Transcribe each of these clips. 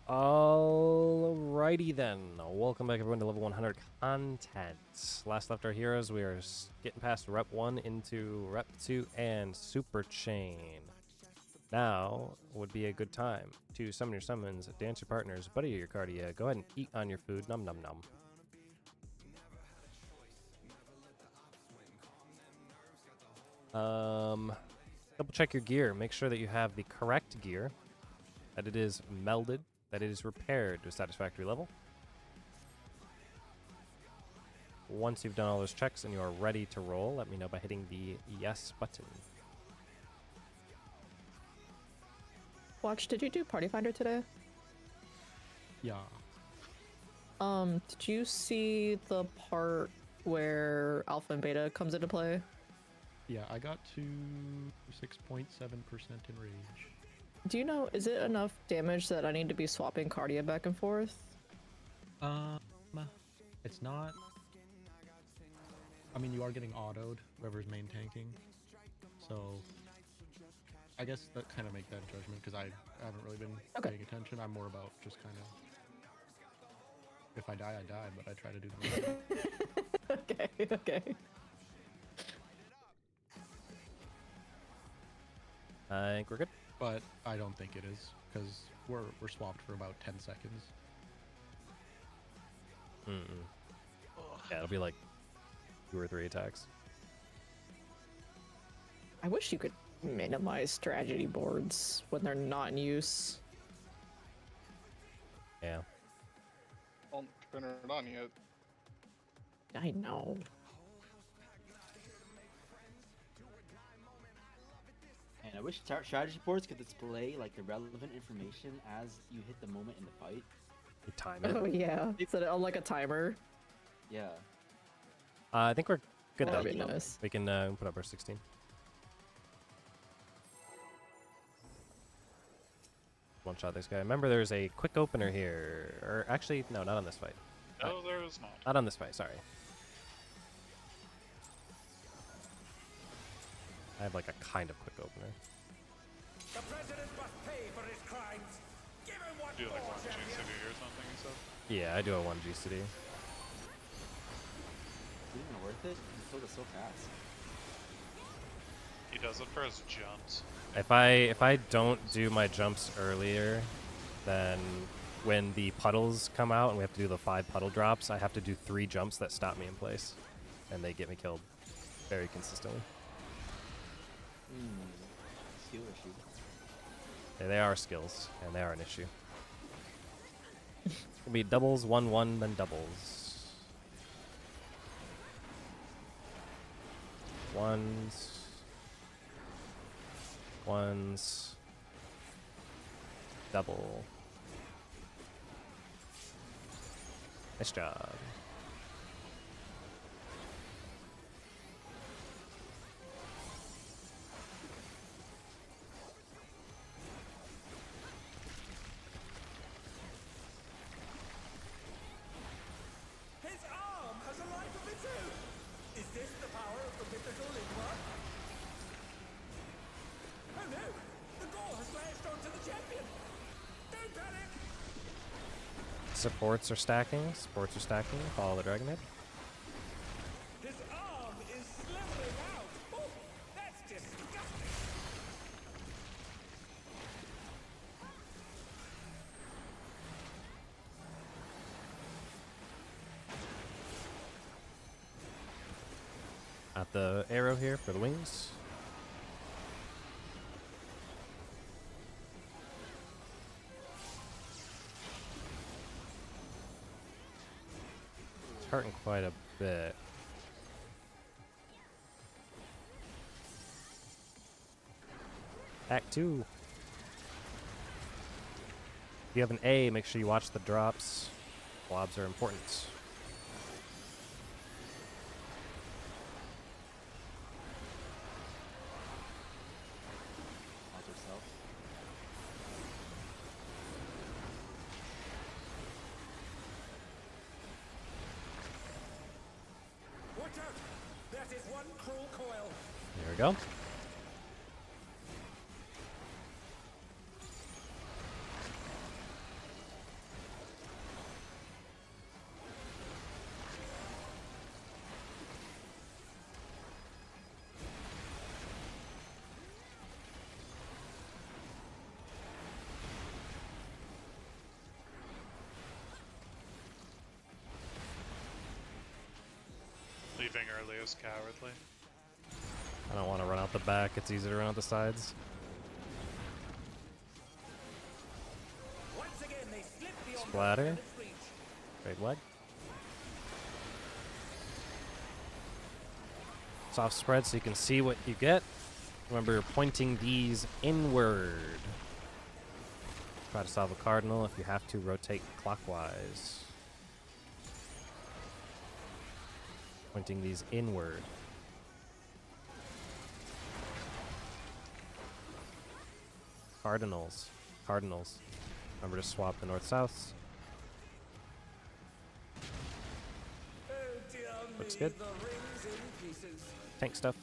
Alrighty then. Welcome back everyone to level 100 content. Last left our heroes, we are getting past Rep 1 into Rep 2 and Super Chain. Now would be a good time to summon your summons, dance your partners, buddy your cardia. Go ahead and eat on your food. Num num num. Double check your gear. Make sure that you have the correct gear, that it is melded, that it is repaired to a satisfactory level. Once you've done all those checks and you are ready to roll, let me know by hitting the yes button. Watch, did you do Party Finder today? Yeah. Did you see the part where Alpha and Beta comes into play? Yeah, I got to 6.7% in rage. Do you know, is it enough damage that I need to be swapping Cardia back and forth? It's not. I mean, you are getting autoed, whoever's main tanking. So, I guess that kind of make that judgment, because I haven't really been paying attention. I'm more about just kind of, if I die, I die, but I try to do the right thing. Okay. I think we're good. But I don't think it is, because we're swapped for about 10 seconds. Yeah, it'll be like 2 or 3 attacks. I wish you could minimize strategy boards when they're not in use. Yeah. Don't turn it on yet. I know. And I wish strategy boards could display like the relevant information as you hit the moment in the fight. You time it. Oh yeah, set it on like a timer. Yeah. I think we're good though. That'd be nice. We can put up our 16. One shot this guy. Remember, there's a quick opener here. Or actually, no, not on this fight. No, there is not. Not on this fight, sorry. I have like a kind of quick opener. The president must pay for his crimes. Give him what Do like for, 1G champion. City or something and stuff. Yeah, I do a 1G city. Isn't it worth it? He killed us so fast. He does it for his jumps. If I don't do my jumps earlier, then when the puddles come out and we have to do the 5 puddle drops, I have to do 3 jumps that stop me in place, and they get me killed very consistently. Skill issue. Yeah, they are skills, and they are an issue. It's gonna be doubles, 1-1, then doubles. Ones. Ones. Double. Nice job. His arm has a life of its own. Is this the power of the mythical Lingua? Oh no! The gore has lashed onto the champion! Don't panic! Supports are stacking. Supports are stacking. Follow the dragon head. His arm is slithering out! Oh, that's disgusting! At the arrow here for the wings. It's hurting quite a bit. Act 2. If you have an A, make sure you watch the drops. Blobs are important. Watch yourself. Watch out! That is one cruel coil! There we go. was cowardly. I don't want to run out the back. It's easier to run out the sides. Once again, they slip beyond Splatter. their reach. Great leg. Soft spread so you can see what you get. Remember, you're pointing these inward. Try to solve a cardinal. If you have to, rotate clockwise. Pointing these inward. Cardinals. Cardinals. Remember to swap the north-souths. Oh dear Looks me, good. the ring's in pieces. Tank stuff.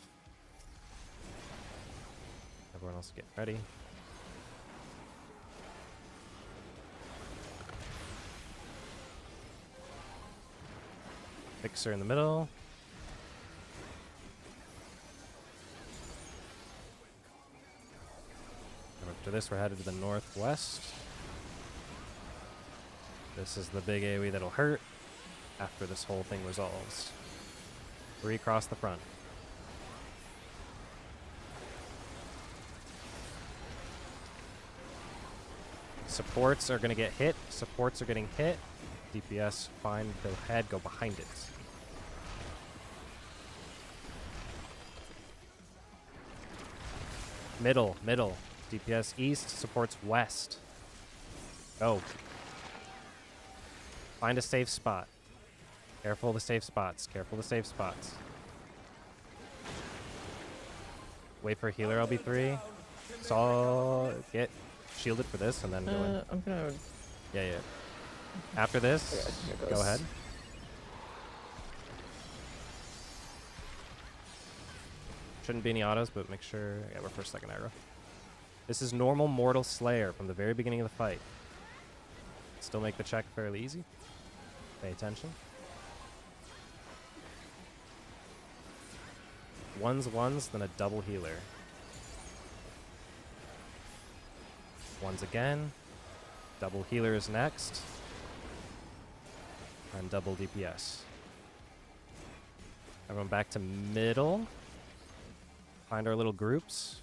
Everyone else get ready. Fixer in the middle. And after this, we're headed to the northwest. This is the big AoE that'll hurt after this whole thing resolves. 3 across the front. Supports are going to get hit. Supports are getting hit. DPS, find the head, go behind it. Middle, middle. DPS east, supports west. Go. Find a safe spot. Careful of the safe spots. Careful of the safe spots. Wait for healer LB3. Saw get shielded for this and then go in. I'm gonna. Yeah, yeah. After this, Okay, here go goes. ahead. Shouldn't be any autos, but make sure. Yeah, we're first, second aggro. This is normal Mortal Slayer from the very beginning of the fight. Still make the check fairly easy. Pay attention. Ones, then a double healer. Ones again. Double healer is next. And double DPS. Everyone back to middle. Find our little groups.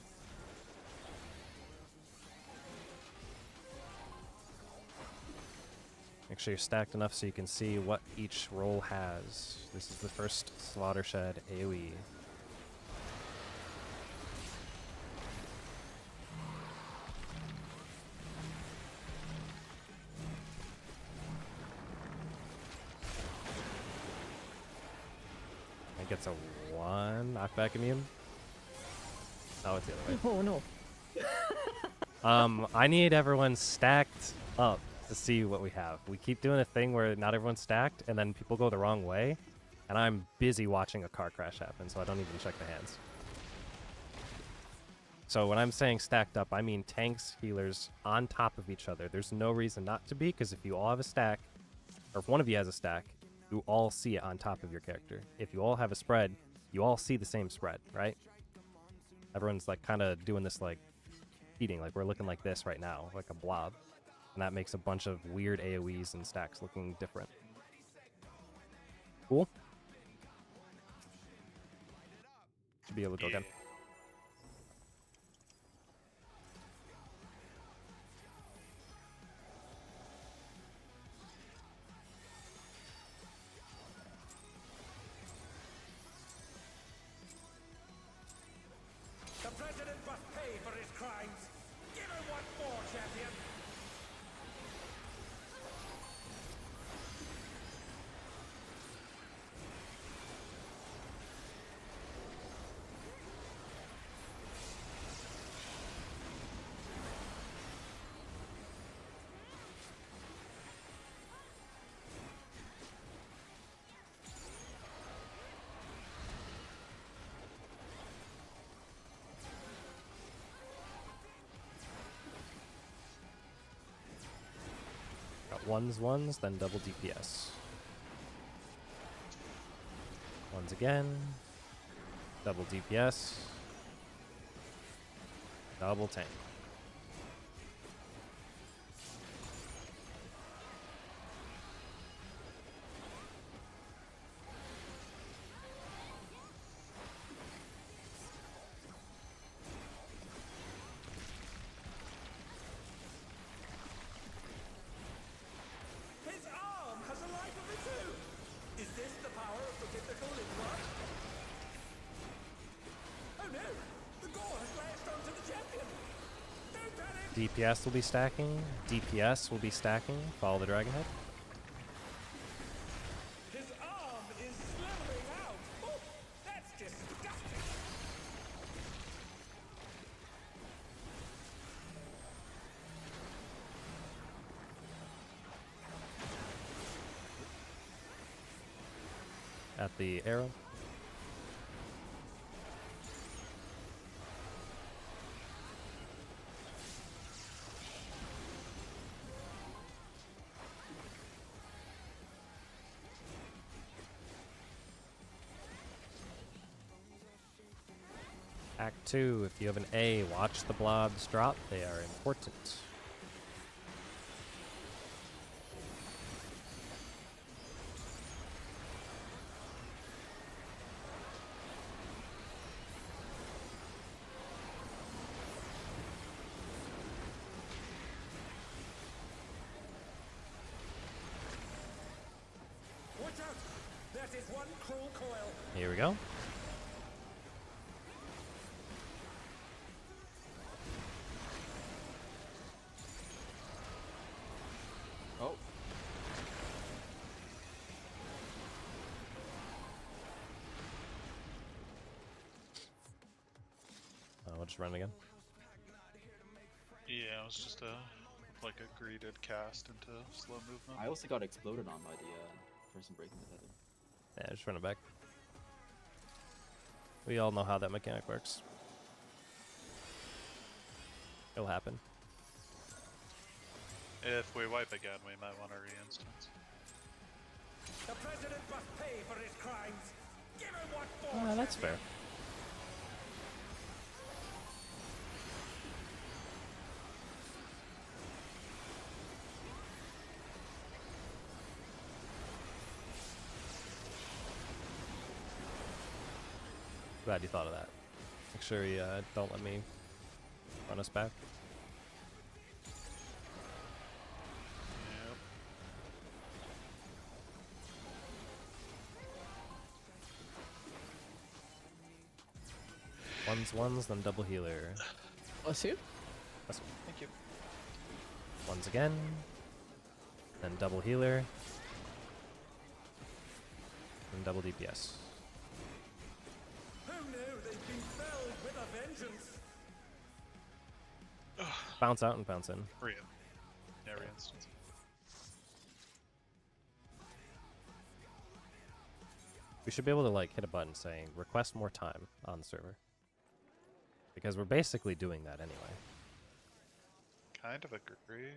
Make sure you're stacked enough so you can see what each role has. This is the first Slaughter Shed AoE. I think it's a 1 knockback immune. Oh, it's the other way. Oh no. I need everyone stacked up to see what we have. We keep doing a thing where not everyone's stacked, and then people go the wrong way, and I'm busy watching a car crash happen, so I don't even check the hands. So when I'm saying stacked up, I mean tanks, healers on top of each other. There's no reason not to be, because if you all have a stack, or if one of you has a stack, you all see it on top of your character. If you all have a spread, you all see the same spread, right? Everyone's like kind of doing this like feeding, like we're looking like this right now, like a blob. And that makes a bunch of weird AoEs and stacks looking different. Cool? Should be able to go again. The president must pay for his crimes. Give him what for, champion. Got ones, then double DPS. Ones again. Double DPS. Double tank. DPS will be stacking. DPS will be stacking. Follow the dragon head. His arm is slithering out. Oh, that's disgusting. At the arrow. Act 2, if you have an A, watch the blobs drop. They are important. Watch out! That is one cruel coil. Here we go. Oh, We'll just run again. Yeah, it was just like a greeted cast into slow movement. I also got exploded on by the person breaking the tether. Yeah, just run it back. We all know how that mechanic works. It'll happen. If we wipe again, we might want to re-instance. The president must pay for his crimes. Give him what for. That's fair. Glad you thought of that. Make sure you don't let me run us back. Yep. Ones, then double healer. Bless you. Thank you. Ones again, then double healer, then double DPS. Who knew they'd be felled with a vengeance? Bounce out and bounce in. Yeah, re-instance. We should be able to like hit a button saying request more time on the server. Because we're basically doing that anyway. Kind of agree.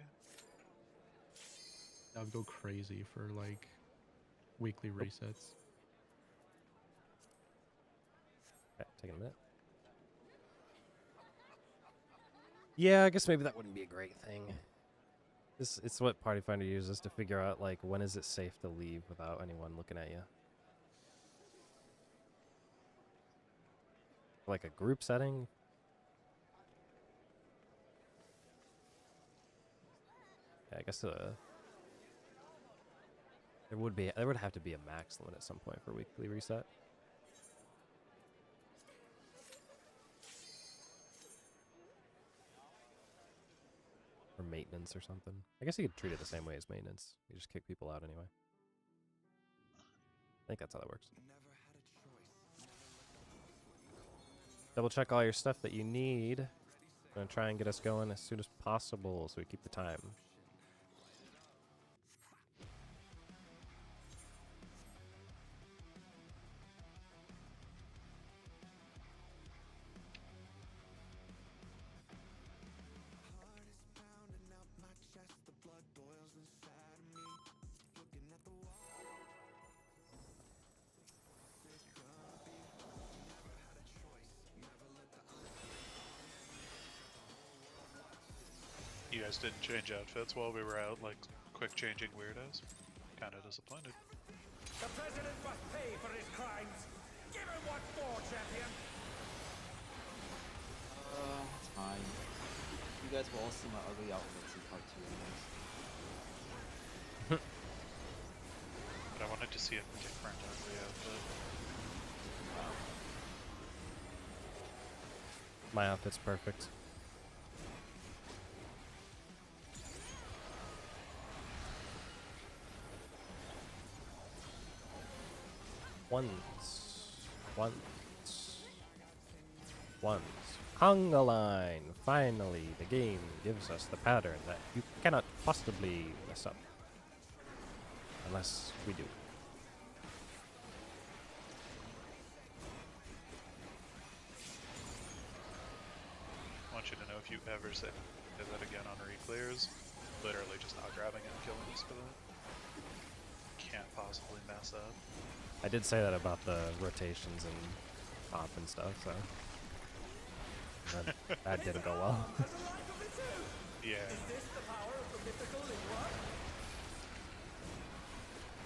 I would go crazy for like weekly resets. Okay, taking a minute. Yeah, I guess maybe that wouldn't be a great thing. It's what Party Finder uses to figure out like when is it safe to leave without anyone looking at you. Like a group setting. Yeah, I guess there would have to be a max limit at some point for weekly reset. Or maintenance or something. I guess you could treat it the same way as maintenance. You just kick people out anyway. I think that's how that works. Double check all your stuff that you need. Gonna try and get us going as soon as possible so we keep the time. You guys didn't change outfits while we were out, like quick changing weirdos. Kinda disappointed. The president must pay for his crimes. Give him what for, champion. That's fine. You guys will all see my ugly outfits in part 2 anyways. But I wanted to see a different ugly outfit. My outfit's perfect. Once. Once. Once. Conga line. Finally, the game gives us the pattern that you cannot possibly mess up. Unless we do. I want you to know if you ever say that again on reclears, literally just not grabbing and killing us for that. Can't possibly mess up. I did say that about the rotations and top and stuff, so that didn't go well. Has a life of its own. Yeah. Is this the power of the mythical Lingua?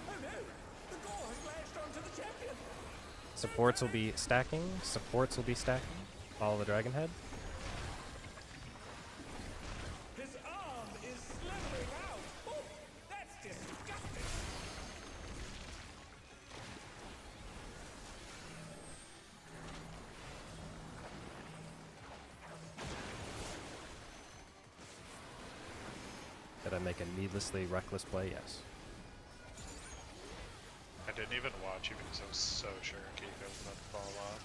Oh no! The gore has latched onto the champion! Supports will be stacking. Supports will be stacking. Follow the dragon head. His arm is slithering out! Oh, that's disgusting! Did I make a needlessly reckless play? Yes. I didn't even watch you because I was so sure Kiko was about to fall off.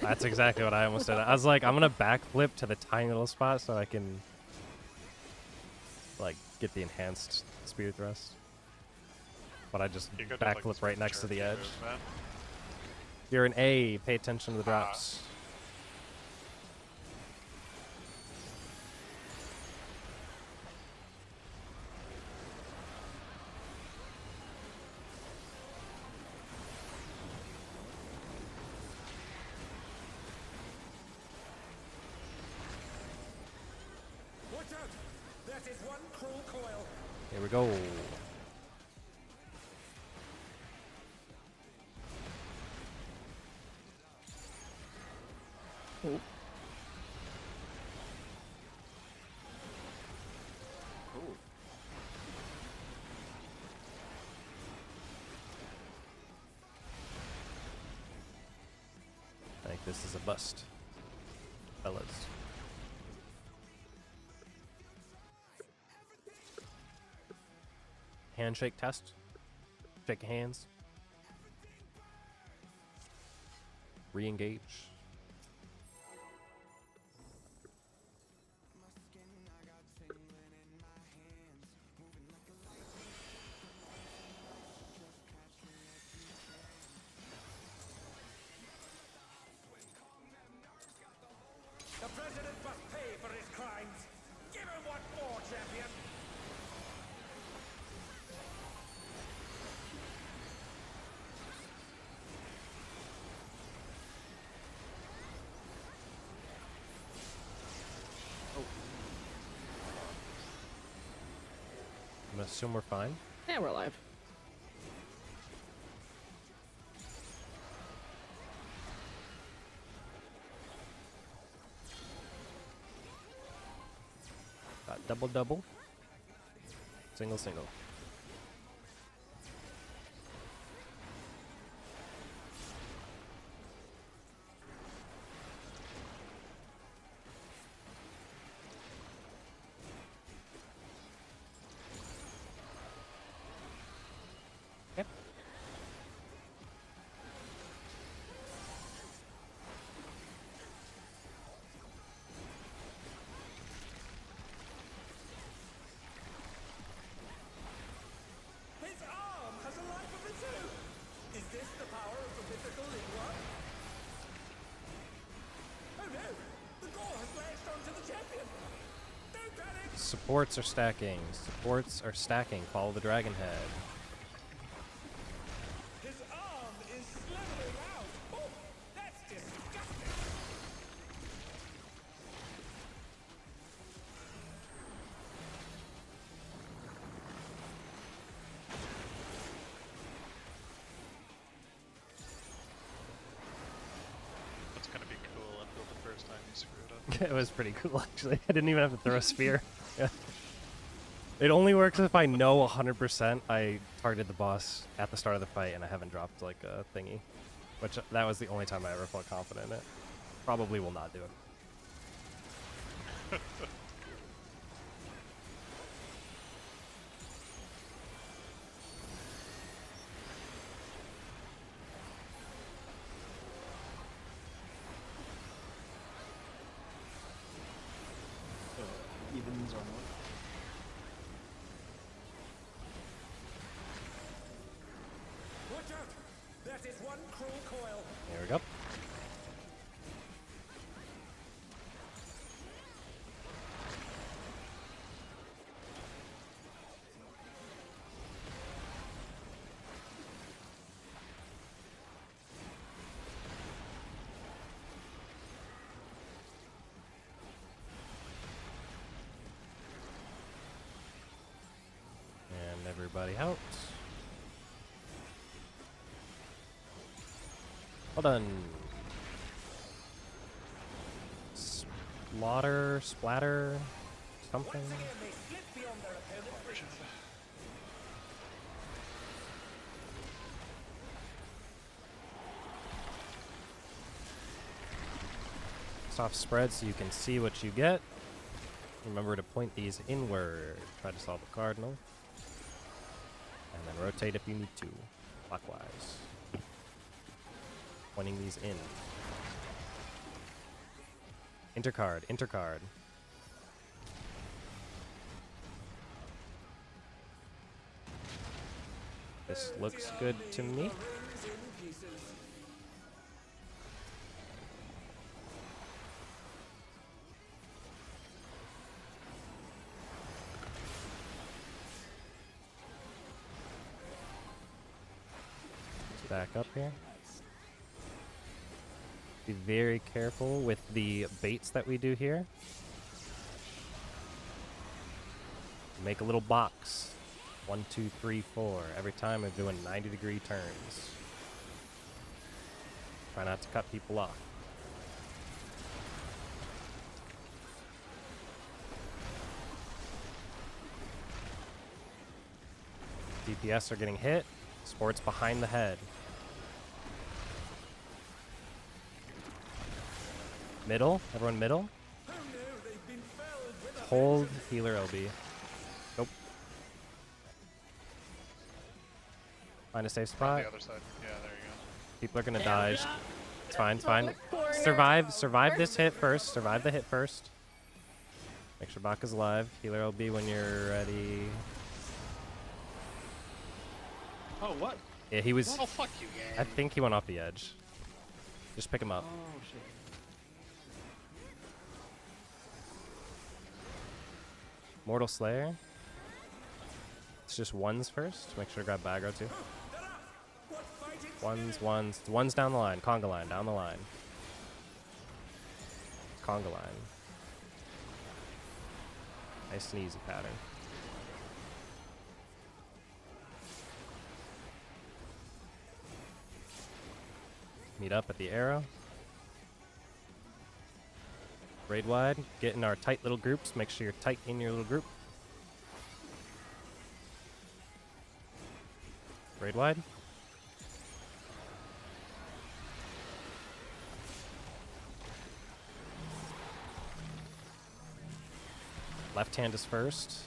That's exactly what I almost did. I was like, I'm gonna backflip to the tiny little spot so I can like get the enhanced spear thrust. But I just Kiko did, like, backflip this right next to the jerky edge. movement. You're an A. Pay attention to the drops. Watch out! That is one cruel coil! Here we go. Ooh. Cool. I think this is a bust, fellas. Handshake test. Shake hands. Re-engage. The president must pay for his crimes! Give him what for, champion! I'm gonna assume we're fine. Yeah, we're alive. Got double double. Single single. Yep. His arm has a life of its own! Is this the power of the mythical Lingua? Oh no! The gore has latched onto the champion! Don't panic! Supports are stacking. Supports are stacking. Follow the dragon head. His arm is slithering out! Oh, that's disgusting! That's gonna be cool until the first time you screw it up. It was pretty cool, actually. I didn't even have to throw a spear. Yeah. It only works if I know 100% I targeted the boss at the start of the fight and I haven't dropped like a thingy. Which that was the only time I ever felt confident in it. Probably will not do it. That is one cruel coil. There we go. And everybody out. Well done. Splatter, something. Once again, they slip beyond their opponent's reach. Soft spread so you can see what you get. Remember to point these inward. Try to solve a cardinal. And then rotate if you need to, clockwise. Pointing these in. Intercard, intercard. This looks good to me. Rings in pieces. Back up here. Be very careful with the baits that we do here. Make a little box. 1, 2, 3, 4. Every time I'm doing 90-degree turns. Try not to cut people off. DPS are getting hit. Sports behind the head. Middle. Everyone middle. Oh no, they've been felled with a Hold healer LB. Nope. Find a safe On spot. the other side. Yeah, there you go. People are gonna die. It's fine, it's fine. Corner. Survive this hit first. Survive the hit first. Make sure Baka's alive. Healer LB when you're ready. Oh, what? Yeah, he was. Oh, fuck you, I gang. think he went off the edge. Just pick him up. Oh shit. Mortal Slayer. It's just ones first. Make sure to grab Bagro too. what fighting Ones down the line. Conga line, down the line. Conga line. Nice and easy pattern. Meet up at the arrow. Raid wide. Get in our tight little groups. Make sure you're tight in your little group. Raid wide. Left hand is first.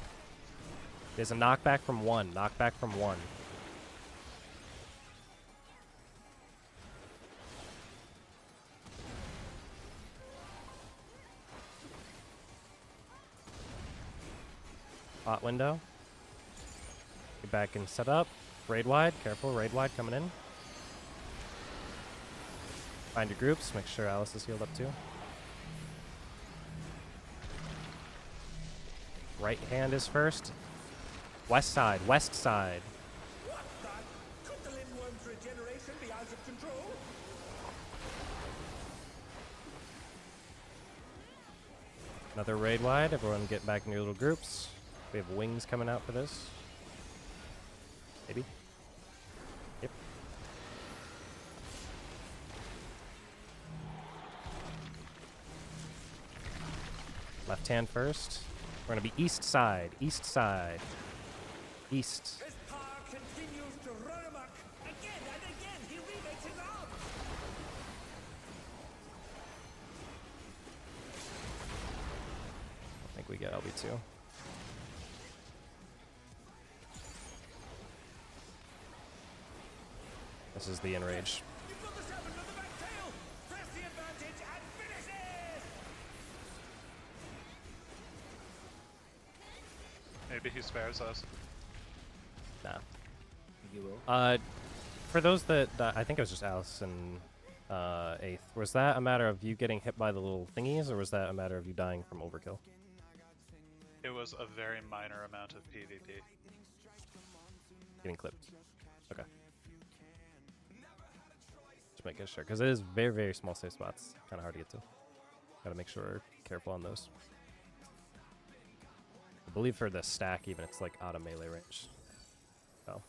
There's a knockback from 1. Knockback from 1. Hot window. Get back and set up. Raid wide. Careful. Raid wide coming in. Find your groups. Make sure Alice is healed up too. Right hand is first. West side. West side. What the? Could the Limworm's regeneration be out of control? Another raid wide. Everyone get back in your little groups. We have wings coming out for this. Maybe. Yep. Left hand first. We're gonna be east side. East side. East. His power continues to run amok. Again and again, he remakes his arm. I think we get LB2. This is the enrage. You've got the serpent on the back tail. Press the advantage and finish it. Maybe he spares us. Nah. You will. For those that I think it was just Alice and 8th. Was that a matter of you getting hit by the little thingies, or was that a matter of you dying from overkill? It was a very minor amount of PvP. Getting clipped. Okay. Just making sure, because it is very, very small safe spots. Kind of hard to get to. Gotta make sure we're careful on those. I believe for the stack, even it's like out of melee range. So.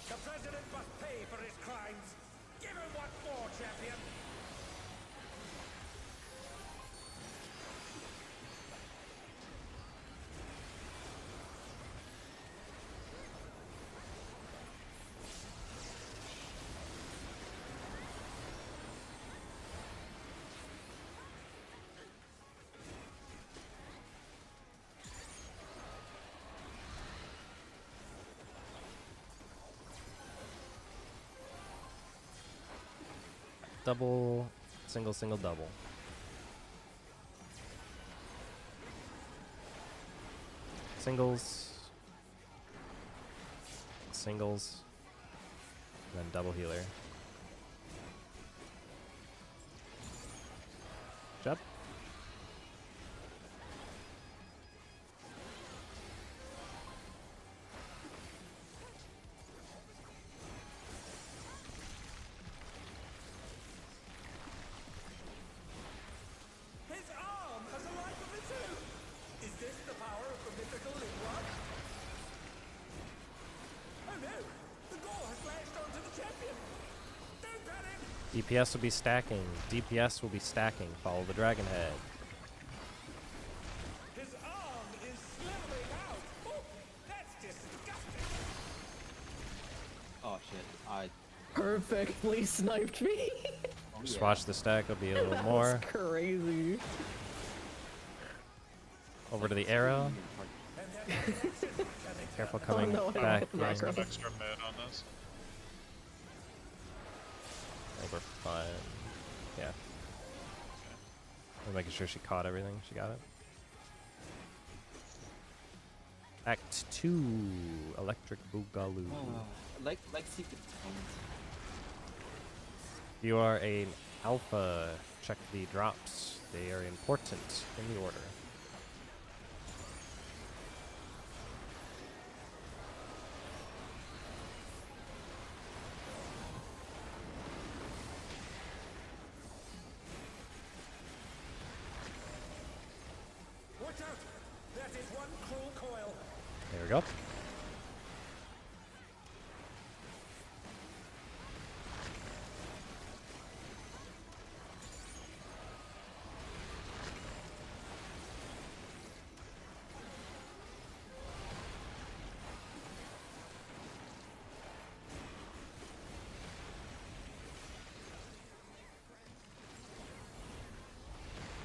The president must pay for his crimes. Give him what for, champion. Double, single, single, double. Singles. Singles. And then double healer. Jump. His arm has a life of its own. Is this the power of the mythical Linrod? Oh no! The gore has lashed onto the champion! Don't panic! DPS will be stacking. DPS will be stacking. Follow the dragon head. His arm is slithering out! Oh, that's disgusting! Oh shit. I. Perfectly sniped me. Oh, Just yeah. watch the stack. It'll be a little That more. was crazy. Over to the arrow. Careful coming no, I don't back. have the in. I macro. Some extra mid on this. think we're fine. Yeah. We're making sure she caught everything. She got it. Act 2, Electric Boogaloo. Like secret components. You are an alpha. Check the drops. They are important in the order. Watch out! That is one cruel coil. There we go.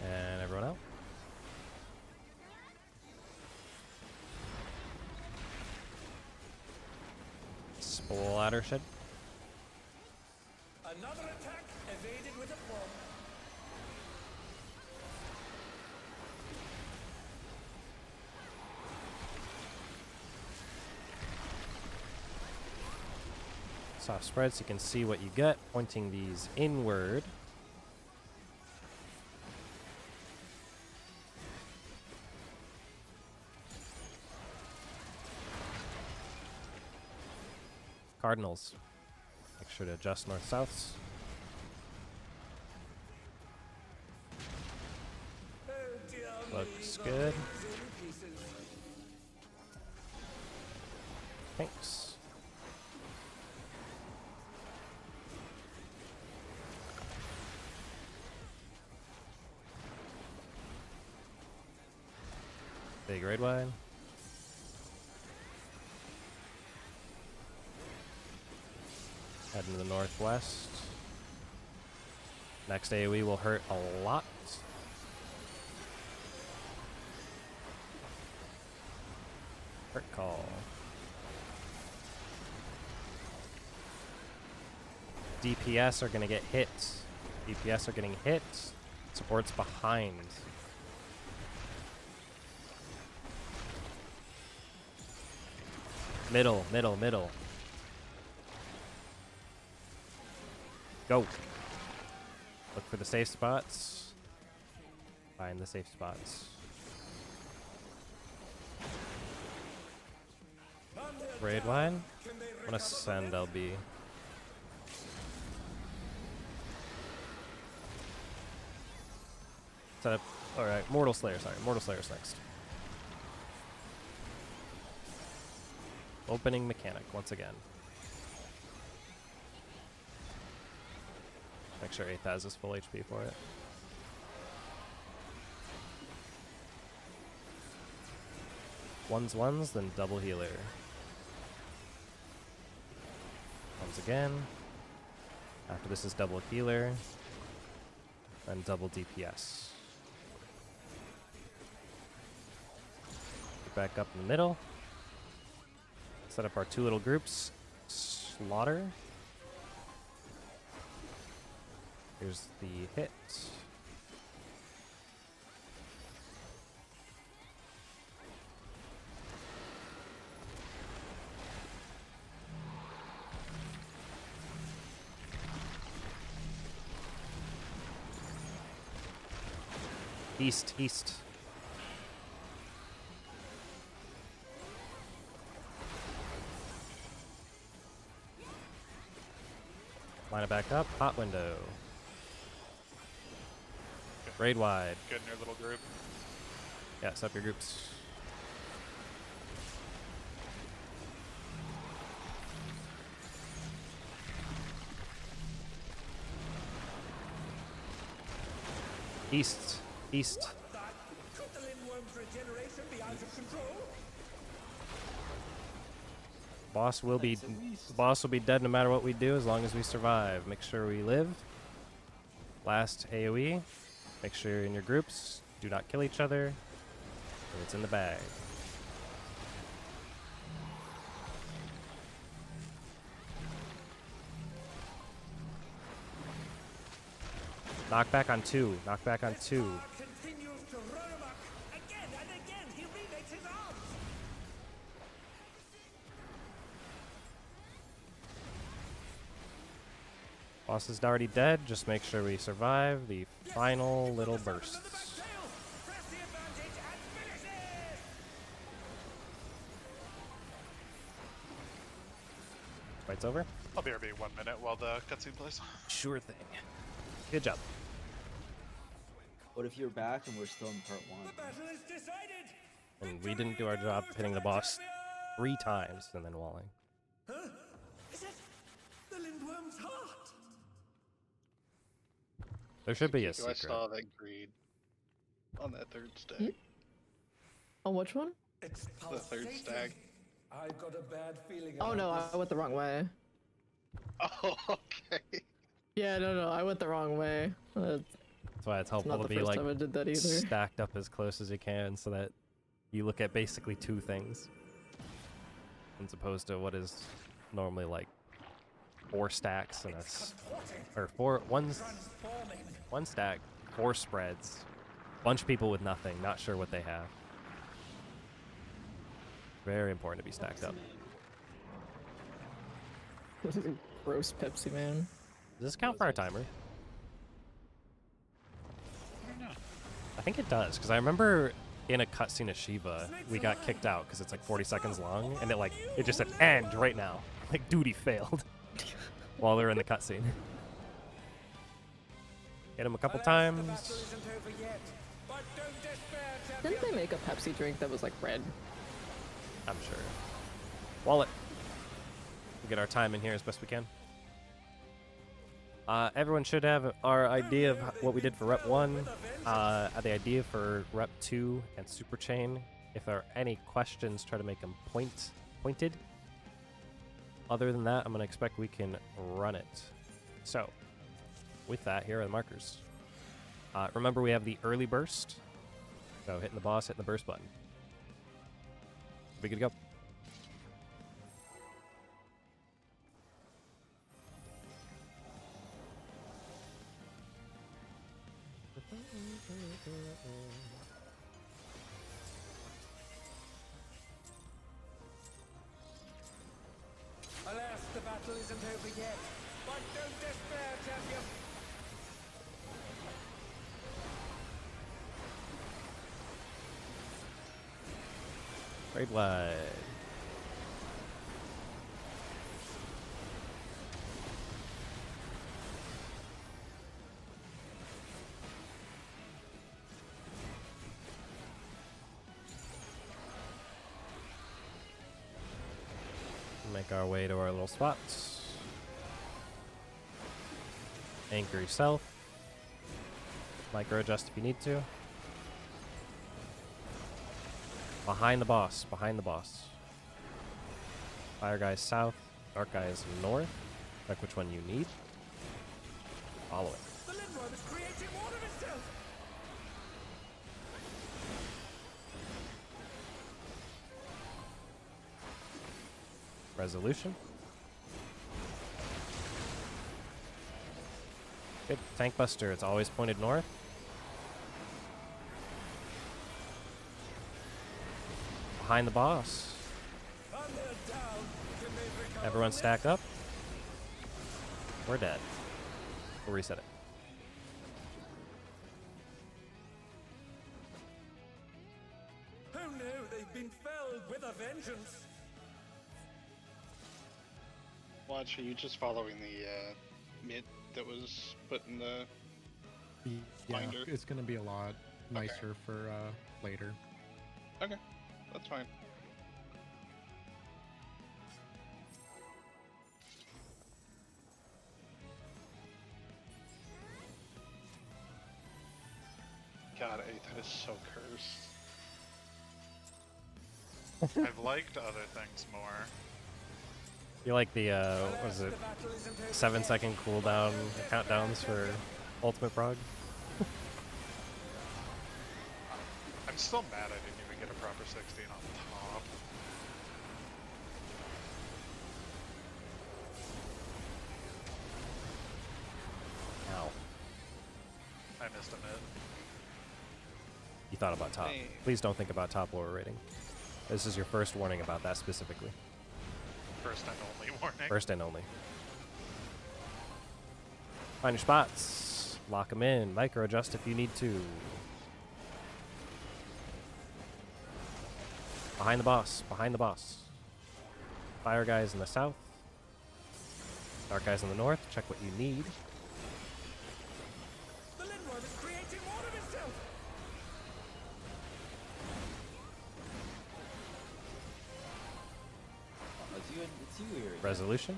And everyone out. Splattershed. Another attack evaded with a plum. Soft spread so you can see what you get. Pointing these inward. Cardinals. Make sure to adjust north-souths. Oh dear Looks me, good. the thing's in pieces. Thanks. Big raid wide. Heading to the northwest. Next AoE will hurt a lot. Hurt call. DPS are gonna get hit. DPS are getting hit. Support's behind. Middle, middle, middle. Go. Look for the safe spots. Find the safe spots. Raid line. I'm gonna send LB. Set up. Alright, Mortal Slayer, sorry. Mortal Slayer's next. Opening mechanic once again. Make sure Eighth has his full HP for it. Ones, then double healer. Once again. After this is double healer. Then double DPS. Get back up in the middle. Set up our two little groups. Slaughter. Here's the hit. East, east. Line it back up. Hot window. Raid wide. Get in your little group. Yeah, set up your groups. East. East. Could the Lindworm's regeneration be out of control? Boss will be dead no matter what we do as long as we survive. Make sure we live. Last AoE. Make sure you're in your groups. Do not kill each other. And it's in the bag. Knock back on 2. Knock back on 2. Continues to run amok. Again and again, he remakes his arms. Boss is already dead. Just make sure we survive the final little bursts. Press the advantage and finish it. Fight's over. I'll BRB 1 minute while the cutscene plays. Sure thing. Good job. What if you're back and we're still in part 1? The battle is decided. And we didn't do our job hitting the boss 3 times and then walling. Huh? Is it the Lindworm's heart? There should be a I secret. saw that greed on that third stack. On which one? It's The third stack. I've got a bad feeling. Oh about no, this. I went the wrong way. Oh, okay. Yeah, no, I went the wrong way. That's why it's helpful not to the be first like time I did that either. stacked up as close as you can so that you look at basically 2 things. As opposed to what is normally like 4 stacks and one stack, 4 spreads. Bunch of people with nothing, not sure what they have. Very important to be stacked up. Gross Pepsi Man. Does this count for our timer? I don't know. I think it does, because I remember in a cutscene of Shiva, we got kicked out because it's like 40 seconds long, and it just said end right now. Like duty failed while we were in the cutscene. Hit him a couple times. Didn't they make a Pepsi drink that was like red? I'm sure. Wallet. We'll get our time in here as best we can. Everyone should have our idea of what we did for Rep 1, the idea for Rep 2 and Super Chain. If there are any questions, try to make them pointed. Other than that, I'm going to expect we can run it. So, with that, here are the markers. Remember, we have the early burst. So, hitting the boss, hitting the burst button. Be good to go. Alas, the battle isn't over yet. But don't despair, champion. Great blood. Make our way to our little spots. Anchor yourself. Micro adjust if you need to. Behind the boss, behind the boss. Fire guys south, dark guys north. Check which one you need. Follow it. The Lindworm is creating more of itself. Resolution. Good. Tank Buster, it's always pointed north. Behind the boss. Thunder down. Can they recover Everyone the stack up. We're dead. We'll reset it. wind? Who knew they've been felled with a vengeance? Watch, are you just following the mid that was put in the... Yeah, Binder. it's gonna be a lot nicer for later. Okay, that's fine. God, that is so cursed. I've liked other things more. You like the, what is it, The battle isn't over 7-second yet. cooldown countdowns for ultimate prog? I'm still mad I didn't even get a proper 16 on top. Ow. I missed a mid. You thought about top. Hey. Please don't think about top lower rating. This is your first warning about that specifically. First and only warning. First and only. Find your spots. Lock them in. Micro adjust if you need to. Behind the boss. Behind the boss. Fire guys in the south. Dark guys in the north. Check what you need. The Lindworm is creating more of itself. Oh, it's you here. Resolution.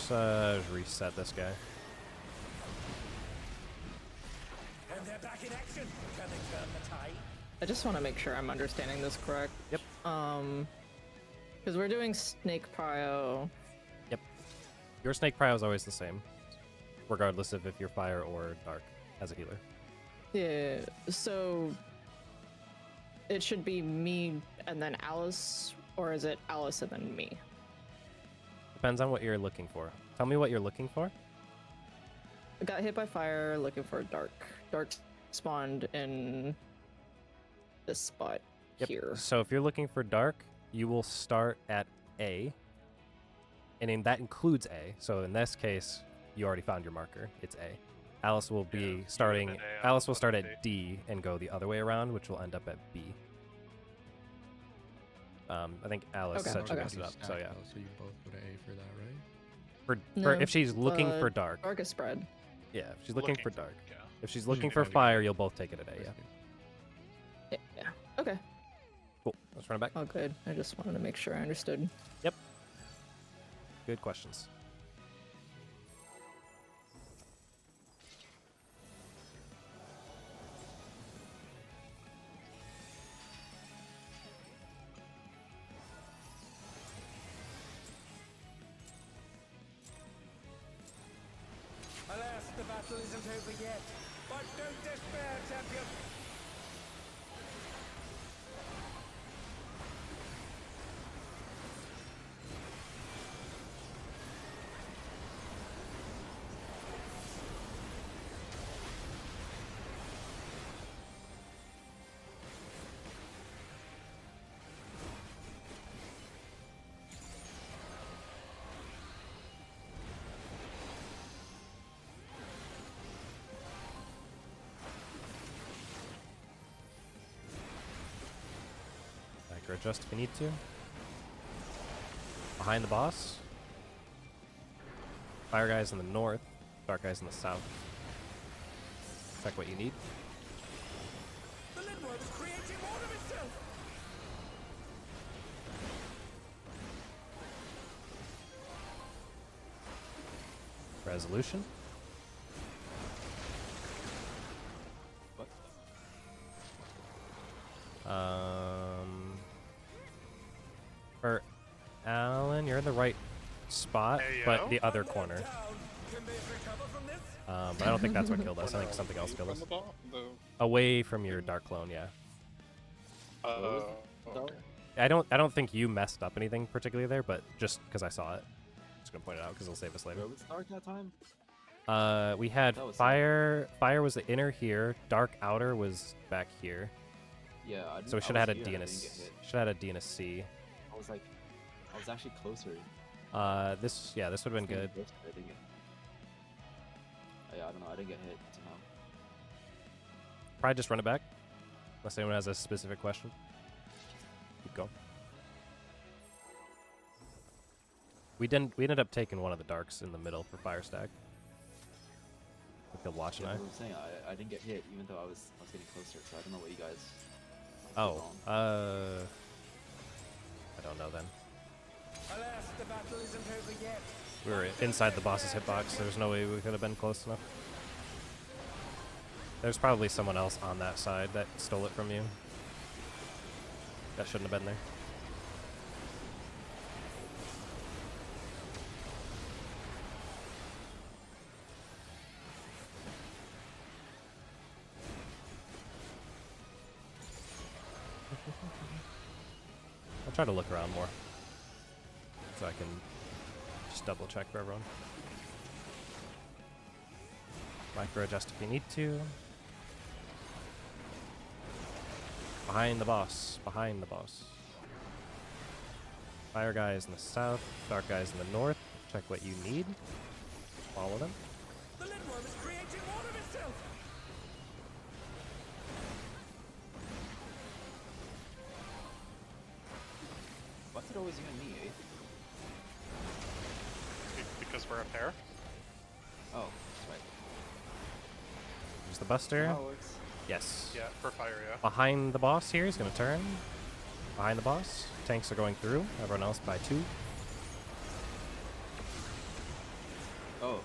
Let's reset this guy. And they're back in action. Can they turn the tide? I just want to make sure I'm understanding this correct. Yep. Because we're doing Snake Prio. Yep. Your snake prio is always the same, regardless of if you're fire or dark as a healer. Yeah, so it should be me and then Alice, or is it Alice and then me? Depends on what you're looking for. Tell me what you're looking for. I got hit by fire, looking for dark. Dark spawned in this spot Yep. here. So if you're looking for dark, you will start at A. And that includes A. So in this case, you already found your marker. It's A. Alice will be you starting. would've been A, Alice will Alice start would've at D and go the other way around, which will end up at B. I think Alice Okay, said she okay. messed it up. So yeah, So you both go to A for that, right? for No, if she's looking for dark, Darkest spread. yeah, if she's looking for dark. Yeah. If she's Usually looking for gotta be fire, A. you'll both take it at A. Yeah. Yeah. Okay. Cool. Let's run it back. Oh, good. I just wanted to make sure I understood. Good questions. Alas, the battle isn't over yet. But don't despair, champion. Micro adjust if you need to. Behind the boss. Fire guys in the north, dark guys in the south. Check what you need. The Lindworm is creating more of itself! Resolution. What? For Alan, you're in the right spot, but the other corner. Can they recover from this? But I don't think that's what killed us. I think something else killed us. From the ball? Away from your dark clone, yeah. was Okay. I don't think you messed up anything particularly there, but just because I saw it, just gonna point it out because it'll save us later. Where was dark that time? We had That was fire. Fire was the inner here. Dark outer was back here. Yeah. So we should have had a D and a should have had a D and a C. I was like, I was actually closer. This would have been good. I didn't get. Yeah, I don't know. I didn't get hit somehow. Probably just run it back, unless anyone has a specific question. Keep going. We ended up taking one of the darks in the middle for fire stack. We killed Watch and Yeah, I. that's what I'm saying. I didn't get hit, even though I was getting closer. So I don't know what you guys. Oh, wrong. I don't know then. Alas, the battle isn't over yet. We were inside the boss's hitbox. There's no way we could have been close enough. There's probably someone else on that side that stole it from you. That shouldn't have been there. I'll try to look around more, so I can just double check for everyone. Micro adjust if you need to. Behind the boss, behind the boss. Fire guys in the south, dark guys in the north. Check what you need. Follow them. The Lindworm is creating more of itself! What's it always you and me, eh? Because we're a pair? Oh, that's right. There's the Buster. How it works. Yes. Yeah, for fire, yeah. Behind the boss here, he's going to turn. Behind the boss. Tanks are going through. Everyone else by 2. Oh.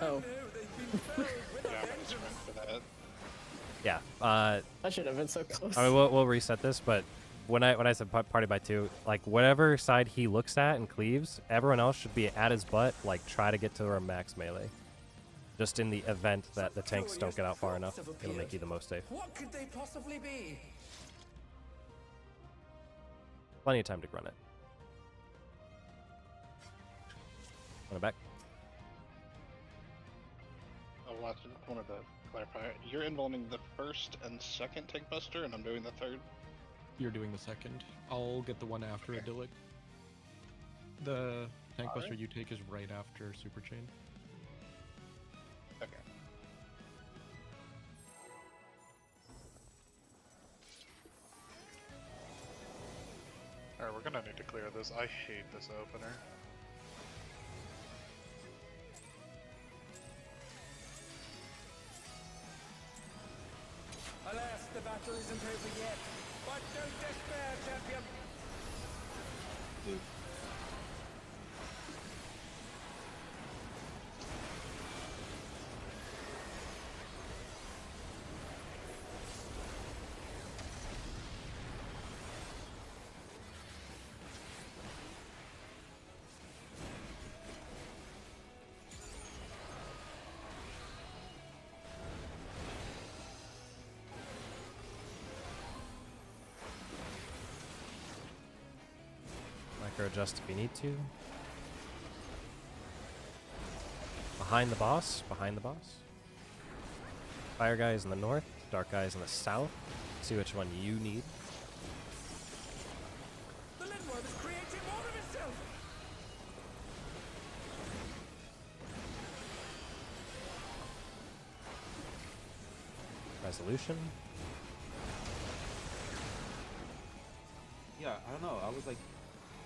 Oh, Damage for that. Yeah. that should have been so close. I mean, we'll reset this, but when I said party by 2, like whatever side he looks at and cleaves, everyone else should be at his butt, like try to get to our max melee. Just in the event that the tanks don't get out far enough, it'll make you the most safe. What could they possibly be? Plenty of time to run it. Run it back. I wanted to clarify. You're involving the first and second tank buster, and I'm doing the third. You're doing the second. I'll get the one after Idyllic. The tank buster you take is right after Super Chain. Okay. Alright, we're gonna need to clear this. I hate this opener. Alas, the battle isn't over yet. But don't despair, champion! Dude. Micro adjust if you need to. Behind the boss, behind the boss. Fire guys in the north, dark guys in the south. See which one you need. The Lindworm is creating more of itself! Resolution. Yeah, I don't know. I was like,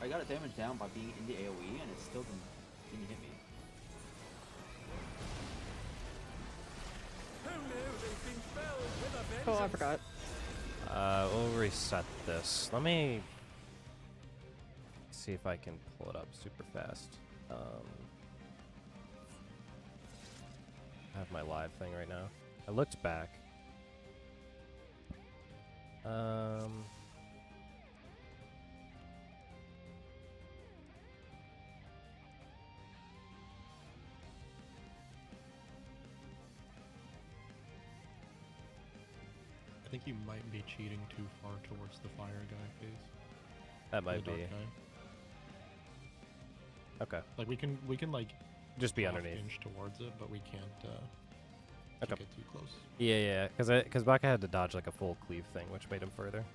I got it damage down by being in the AoE, and it still didn't hit me. Who knew they've been filled with a vengeance? Oh, I forgot. We'll reset this. Let me see if I can pull it up super fast. I have my live thing right now. I looked back. I think you might be cheating too far towards the fire guy phase. That or the might be. dark guy. Okay. Like we can like Just be half underneath. inch towards it, but we can't Okay. get too close. Yeah, because Baka had to dodge like a full cleave thing, which made him further.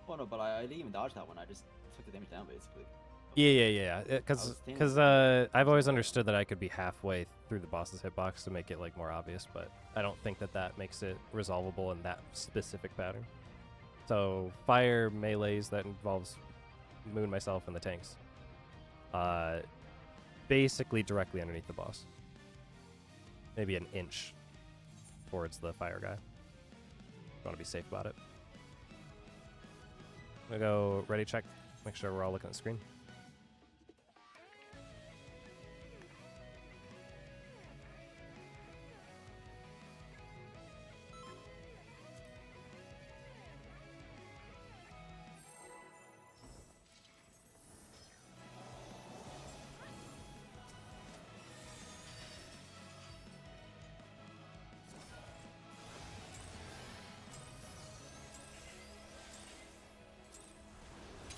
Oh no, but I didn't even dodge that one. I just took the damage down basically. Yeah. I was Because standing- I've always understood that I could be halfway through the boss's hitbox to make it like more obvious, but I don't think that makes it resolvable in that specific pattern. So fire melees that involves Moon, myself, and the tanks. Basically directly underneath the boss. Maybe an inch towards the fire guy. Want to be safe about it. I'm gonna go ready check. Make sure we're all looking at the screen.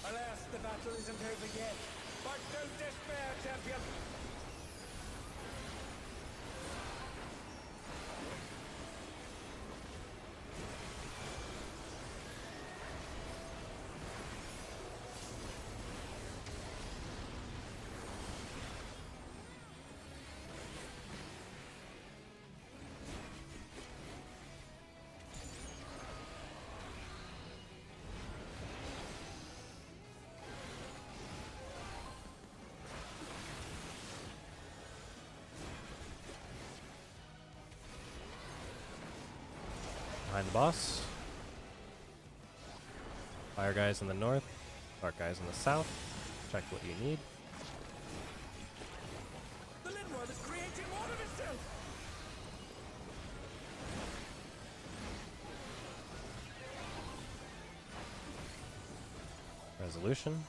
Alas, the battle isn't over yet. But don't despair, champion. Behind the boss. Fire guys in the north. Dark guys in the south. Check what you need. The Linworld is creating more of itself. Resolution.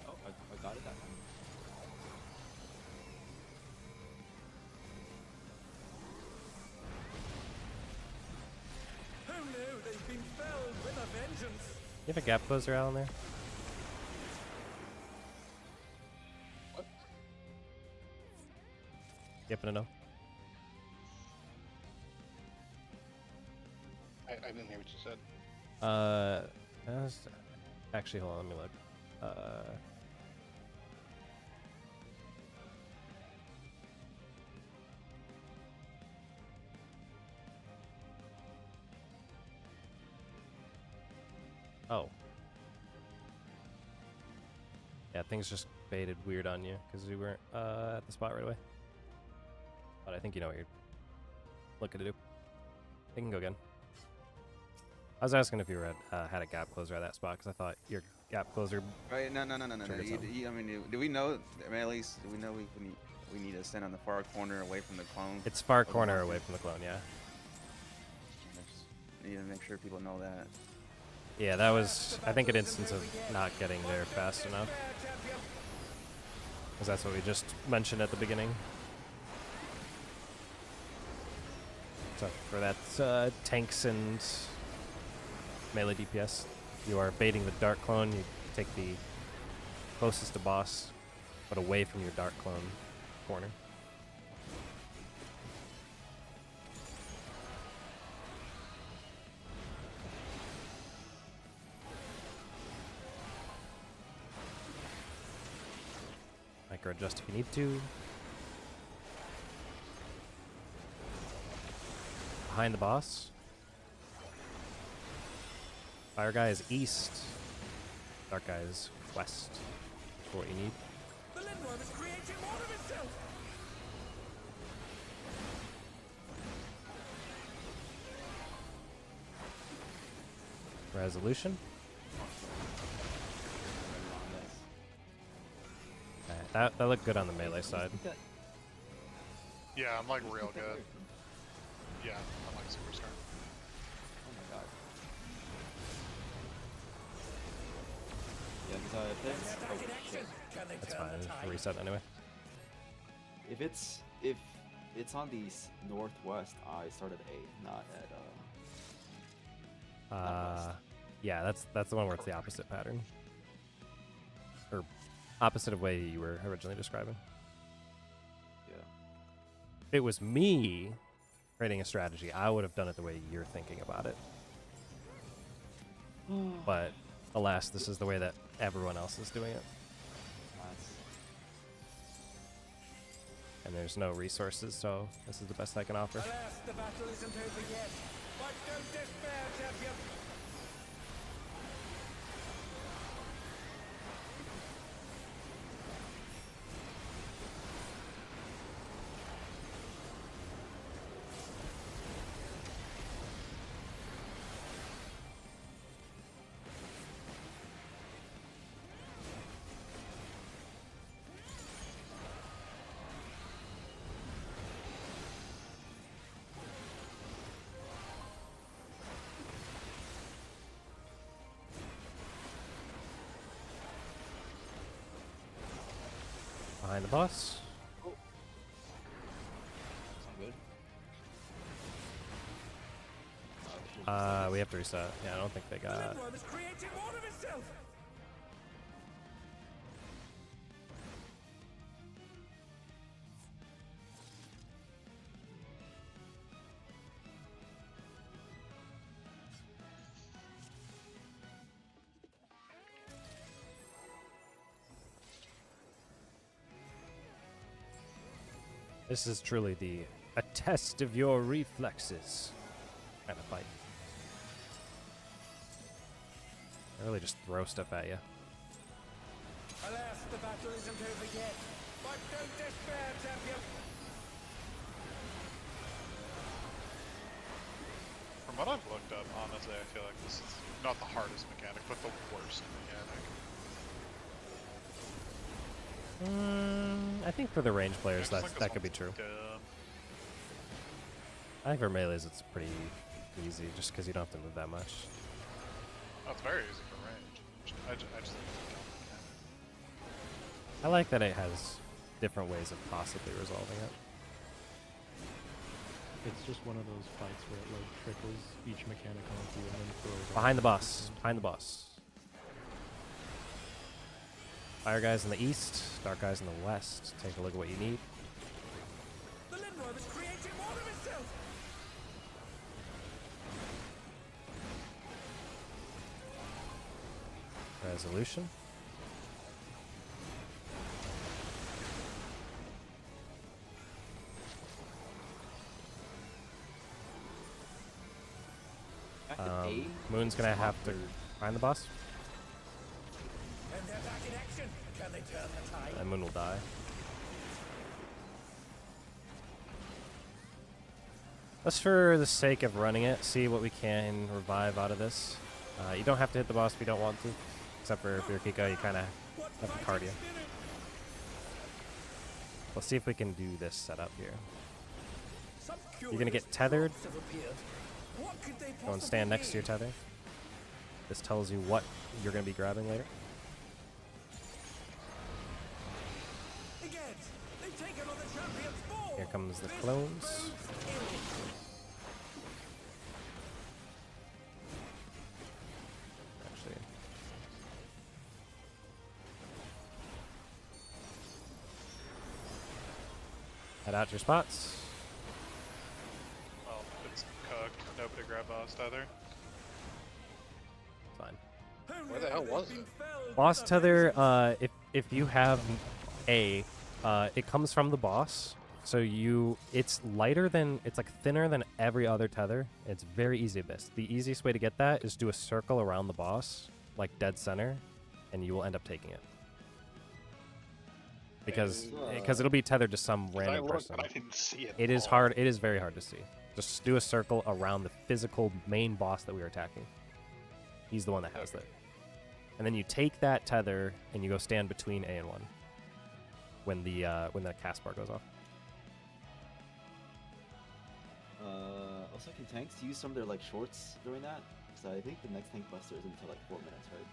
Oh, I got it that time. Who knew they've been filled with a vengeance? You have a gap closer out in there? What? You happen to know? I didn't hear what you said. Actually, hold on, let me look. Oh. Yeah, things just faded weird on you because we weren't at the spot right away. But I think you know what you're looking to do. You can go again. I was asking if you had a gap closer at that spot because I thought your gap closer. Right? No. Trigger something. I mean, do we know? I mean, at least do we know we need to stand on the far corner away from the clone? It's far Of the corner monster. away from the clone, yeah. Just need to make sure people know that. Yeah, that was, I think, an instance of not getting there fast enough. Despair, champion. Because that's what we just mentioned at the beginning. So for that tanks and melee DPS, you are baiting the dark clone. You take the closest to boss, but away from your dark clone corner. Micro adjust if you need to. Behind the boss. Fire guy is east. Dark guy is west. For what you need. The Lindworm is creating more of itself! Resolution. Okay, that looked good on the melee side. Yeah, I'm like real good. Yeah, I'm like superstar. Oh my god. Yeah, because if Back in action! Can they That's turn fine. the tide? Reset anyway. if it's on the northwest, I start at A, not at west. Yeah, that's the one where it's the opposite pattern. Or opposite of way you were originally describing. Yeah. If it was me creating a strategy, I would have done it the way you're thinking about it. But alas, this is the way that everyone else is doing it. Nice. And there's no resources, so this is the best I can offer. Alas, the battle isn't over yet. But don't despair, champion! Behind the boss. Sound good? We have to reset. Yeah, I don't think they The got. Lindworm is creating more of itself! This is truly a test of your reflexes kind of fight. I really just throw stuff at you. Alas, the battle isn't over yet. But don't despair, champion! From what I've looked up, honestly, I feel like this is not the hardest mechanic, but the worst mechanic. I think for the range players, I just think that this could be one's true. dumb. I think for melees, it's pretty easy, just because you don't have to move that much. Oh, it's very easy for range. I just think it's a dumb mechanic. I like that it has different ways of possibly resolving it. It's just one of those fights where it like trickles each mechanic onto you and then throws. Behind the boss. Behind the boss. Fire guys in the east, dark guys in the west. Take a look at what you need. The Lindworm is creating more of itself! Resolution. Back to A. Moon's gonna have to find the boss, And they're back in action! Can they turn the tide? and Moon will die. Just for the sake of running it, see what we can revive out of this. You don't have to hit the boss if you don't want to, except for if you're Kiko, you kind of What have the fighting cardio. spirit! Let's see if we can do this setup here. Some You're gonna curious get tethered. props have appeared. What could they Go and possibly stand next to your be? tether. This tells you what you're gonna be grabbing later. Again, they've taken on the champion's ball! Here comes the This clones. bodes ill. Actually, head out to your spots. Well, it's cooked. Nobody grab boss either. Fine. Only Where the hell they've was been it? felled Boss with a tether. If you have a, it comes from the boss. So it's lighter than, it's like thinner than every other tether. It's very easy to miss. The easiest way to get that is do a circle around the boss, like dead center, and you will end up taking it. Because it'll be tethered to some random person. I didn't see it. It is hard. It is very hard to see. Just do a circle around the physical main boss that we are attacking. He's the one that has it. And then you take that tether and you go stand between A and 1 when the cast bar goes off. Also, can tanks use some of their like shorts during that? So I think the next tank buster is until like 4 minutes, right?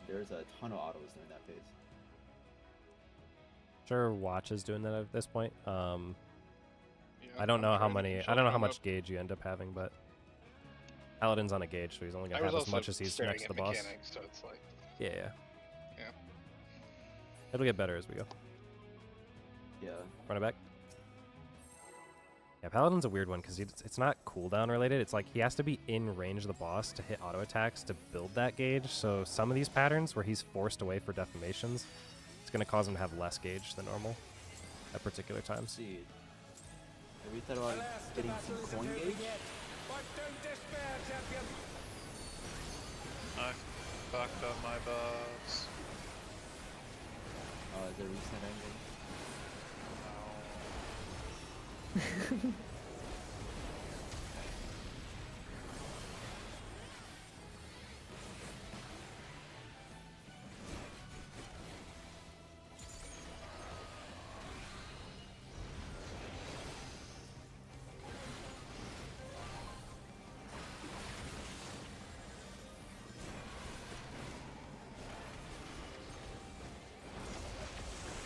There's a ton of autos during that phase. Sure, Watch is doing that at this point. Yeah, I don't know I'm how trying to many. I control don't know how him much up. gauge you end up having, but Paladin's on a gauge, so he's only I gonna was have as also much as he's staring next to at the boss. mechanics, so it's like, Yeah. yeah. It'll get better as we go. Yeah. Run it back. Yeah, Paladin's a weird one because it's not cooldown related. It's like he has to be in range of the boss to hit auto attacks to build that gauge. So some of these patterns where he's forced away for deformations, it's going to cause him to have less gauge than normal at particular times. See, have you thought about getting some coin gauge? But don't despair, champion. I fucked up my boss. Is there reset angle?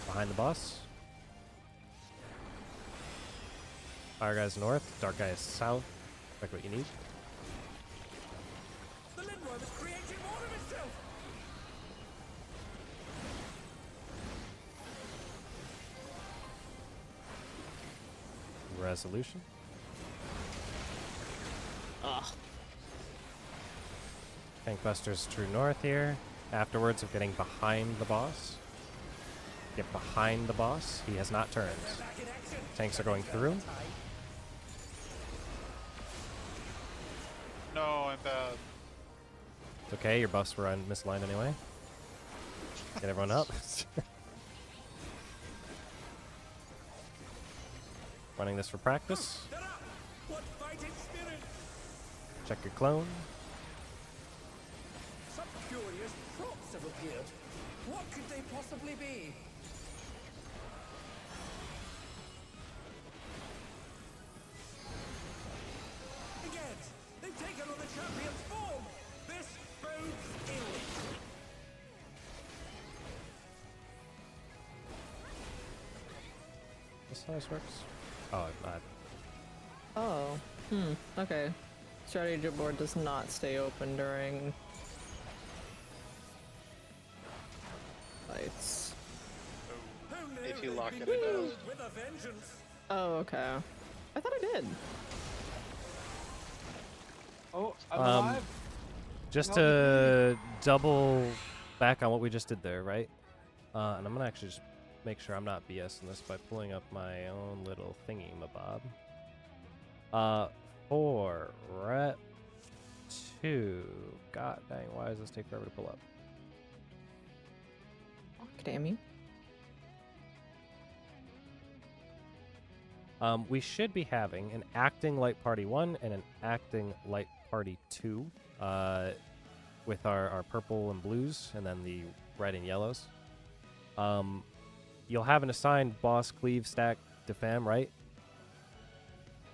Behind the boss. Fire guy's north, dark guy is south. Check what you need. The Lindworm is creating more of itself. Resolution. Ugh. Tankbuster's true north here. Afterwards of getting behind the boss. Get behind the boss. He has not turned. Back in action. Tanks are going through. No, I'm bad. It's okay, your buffs were misaligned anyway. Get everyone up. Running this for practice. They're up. What fighting spirit? Check your clone. Some curious props have appeared. What could they possibly be? Again, they've taken on the champion's form. This bodes ill. This how this works? Oh, Oh. Okay. Strategy board does not stay open during fights. Who If knew you they'd lock be it, it does. moved with a vengeance. Oh, okay. I thought I did. Oh, I'm Um, alive. just How to double back on what we just did there, right? And I'm gonna actually just make sure I'm not BSing this by pulling up my own little thingy mabob. For rep 2. God dang, why does this take forever to pull up? Fuck, damn you. We should be having an acting light party 1 and an acting light party 2 with our purple and blues and then the red and yellows. You'll have an assigned boss cleave stack defam, right?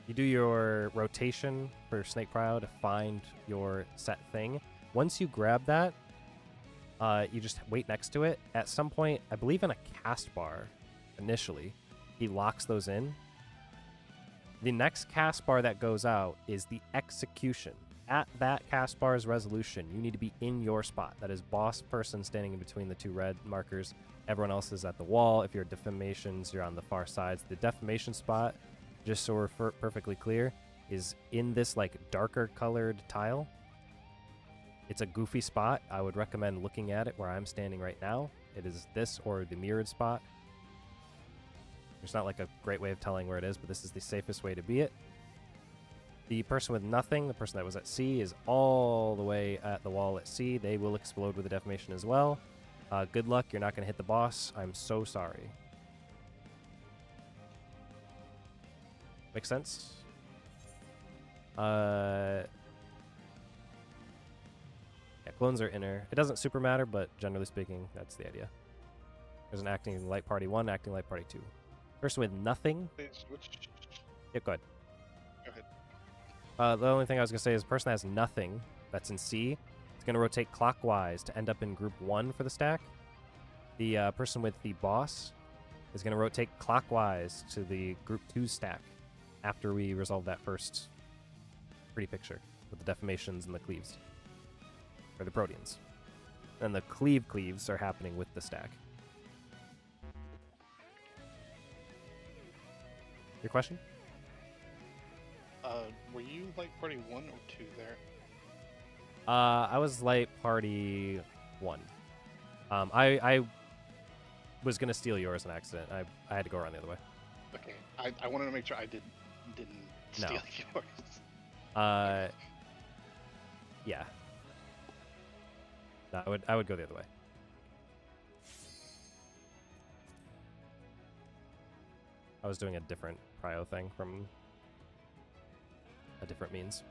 You do your rotation for Snake Prow to find your set thing. Once you grab that, you just wait next to it. At some point, I believe in a cast bar, initially, he locks those in. The next cast bar that goes out is the execution. At that cast bar's resolution, you need to be in your spot. That is boss person standing in between the two red markers. Everyone else is at the wall. If you're defamations, you're on the far sides. The defamation spot, just so we're perfectly clear, is in this like darker colored tile. It's a goofy spot. I would recommend looking at it where I'm standing right now. It is this or the mirrored spot. There's not like a great way of telling where it is, but this is the safest way to be it. The person with nothing, the person that was at C, is all the way at the wall at C. They will explode with the deformation as well. Good luck. You're not going to hit the boss. I'm so sorry. Makes sense? Yeah, clones are inner. It doesn't super matter, but generally speaking, that's the idea. There's an acting light party 1, acting light party 2. Person with nothing. Yeah, go ahead. Go ahead. The only thing I was going to say is the person that has nothing that's in C is going to rotate clockwise to end up in group 1 for the stack. The person with the boss is going to rotate clockwise to the group 2 stack after we resolve that first pretty picture with the deformations and the cleaves. Or the proteins. And the cleaves are happening with the stack. Your question? Were you like party 1 or 2 there? I was light party 1. I was gonna steal yours in accident. I had to go around the other way. Okay, I wanted to make sure I didn't No. steal yours. Yeah. No, I would go the other way. I was doing a different prio thing from a different means.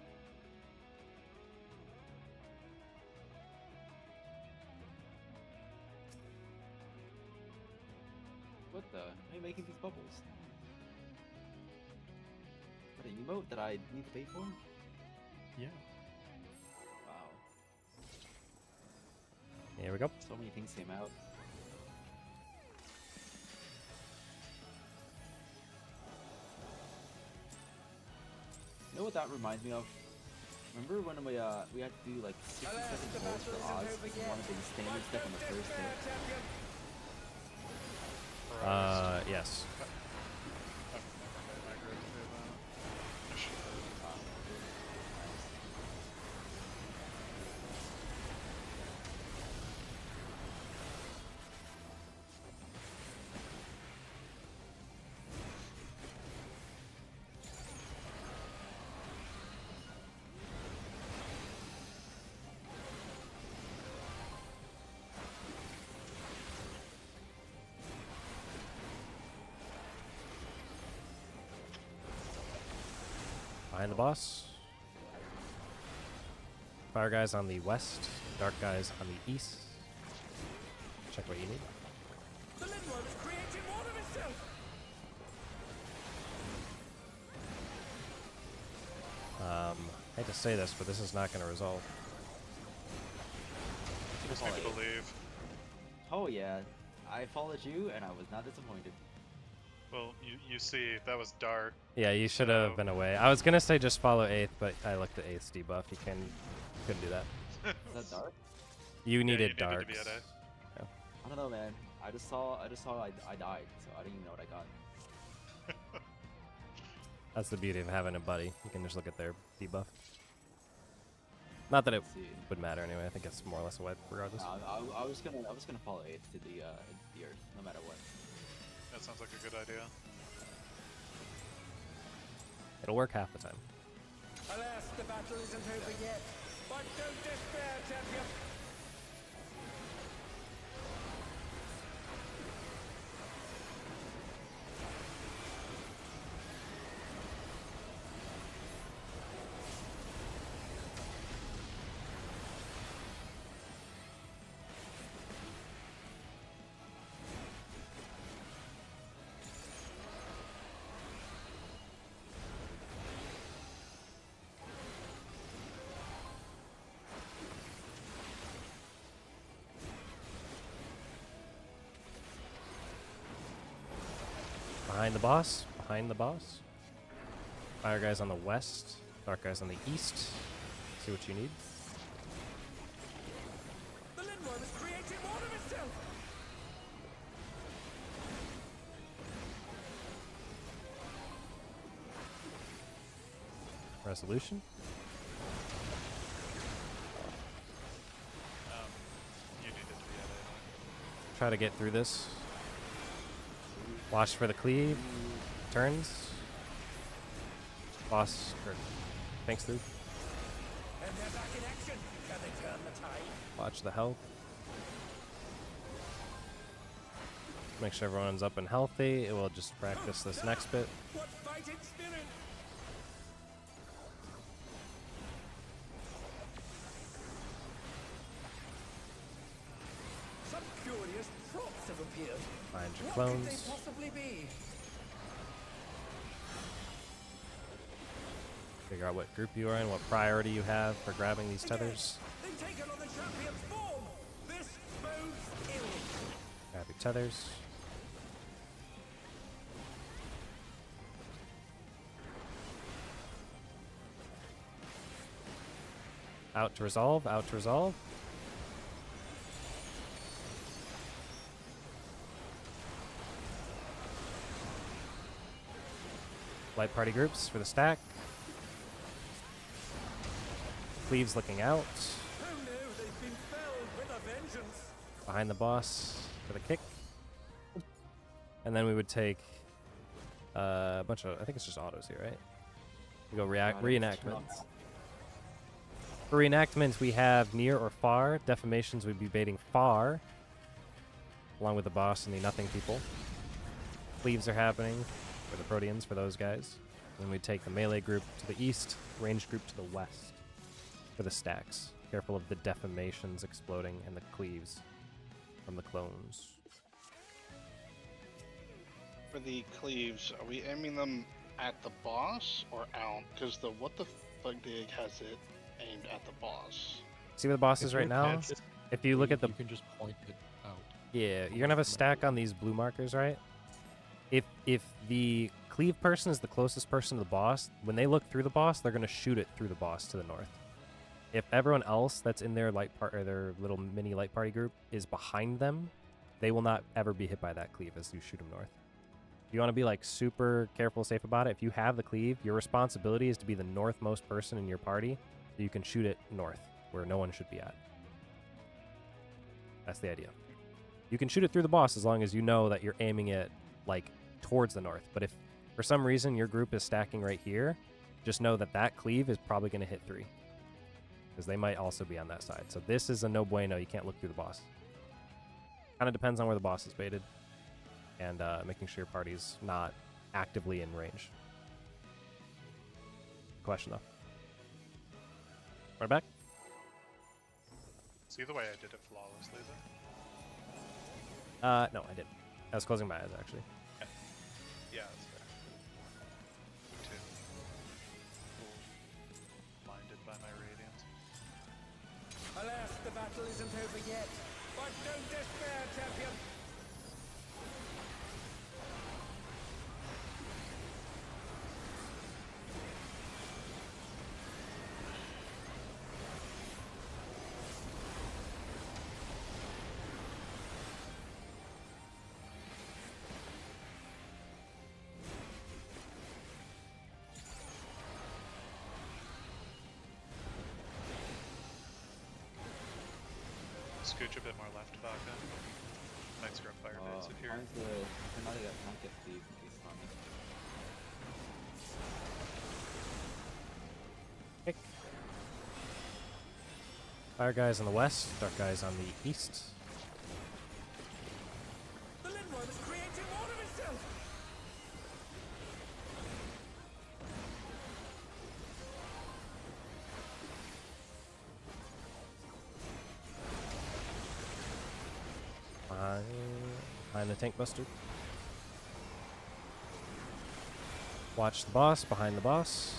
What the? How are you making these bubbles? What, an emote that I need to pay for? Yeah. Wow. Here we go. So many things came out. You know what that reminds me of? Remember when we had to do like 67 rolls for odds? One of the standard step on the first hit. Yes. Behind the boss. Fire guys on the west, dark guys on the east. Check what you need. The Lindworm is creating more of itself! I hate to say this, but this is not going to resolve. Just need to believe. Oh yeah, I followed you and I was not disappointed. Well, you see, that was dark. Yeah, you should have been away. I was going to say just follow 8th, but I looked at 8th's debuff. You couldn't do that. Is that dark? You needed you dark. Needed to be at A. Yeah. I don't know, man. I just saw I died, so I didn't even know what I got. That's the beauty of having a buddy. You can just look at their debuff. Not that it Let's see. would matter anyway. I think it's more or less a wipe regardless. I was gonna follow 8th to the earth, no matter what. That sounds like a good idea. It'll work half the time. Alas, the battle isn't over yet. But don't despair, champion! Behind the boss. Behind the boss. Fire guys on the west. Dark guys on the east. See what you need. The Lindworm is creating more of itself! Resolution. You needed to be at A. Try to get through this. Watch for the cleave. Turns. Boss. Or thanks through. And they're back in action. Can they turn the tide? Watch the health. Make sure everyone's up and healthy. It will just practice this next bit. What fighting spirit! Some curious props have appeared. Find your What could they clones. possibly be? Figure out what group you are in, what priority you have for grabbing these tethers. They've taken on the champion's form. This bodes ill. Grab your tethers. Out to resolve, out to resolve. Light party groups for the stack. Cleaves looking out. Who knew they've been felled with a vengeance? Behind the boss for the kick. And then we would take a bunch of, I think it's just autos here, right? We go reenactments. For reenactments, we have near or far. Defamations would be baiting far, along with the boss and the nothing people. Cleaves are happening for the Proteans, for those guys. Then we take the melee group to the east, ranged group to the west for the stacks. Careful of the defamations exploding and the cleaves from the clones. For the cleaves, are we aiming them at the boss or out? Because the what the fuck dig has it aimed at the boss. See where the boss If is right you're now? catching If you look at the... You can just point it out. Yeah, you're gonna have a stack on these blue markers, right? If the cleave person is the closest person to the boss, when they look through the boss, they're gonna shoot it through the boss to the north. If everyone else that's in their light part or their little mini light party group is behind them, they will not ever be hit by that cleave as you shoot them north. You want to be like super careful, safe about it. If you have the cleave, your responsibility is to be the northmost person in your party, so you can shoot it north, where no one should be at. That's the idea. You can shoot it through the boss as long as you know that you're aiming it like towards the north. But if for some reason your group is stacking right here, just know that that cleave is probably going to hit 3, because they might also be on that side. So this is a no bueno. You can't look through the boss. Kind of depends on where the boss is baited, and making sure your party's not actively in range. Question though. Right back. See the way I did it flawlessly there? No, I didn't. I was closing my eyes actually. Yeah, that's fair. Me too. Blinded by my radiance. Alas, the battle isn't over yet. But don't despair, champion. Scooch a bit more left back then. Knights Grove Fire base if you're... Not get thief in case it's on me. Kick. Fire guys on the west, dark guys on the east. The Lindworm is creating more of itself. Behind the tank buster. Watch the boss, behind the boss.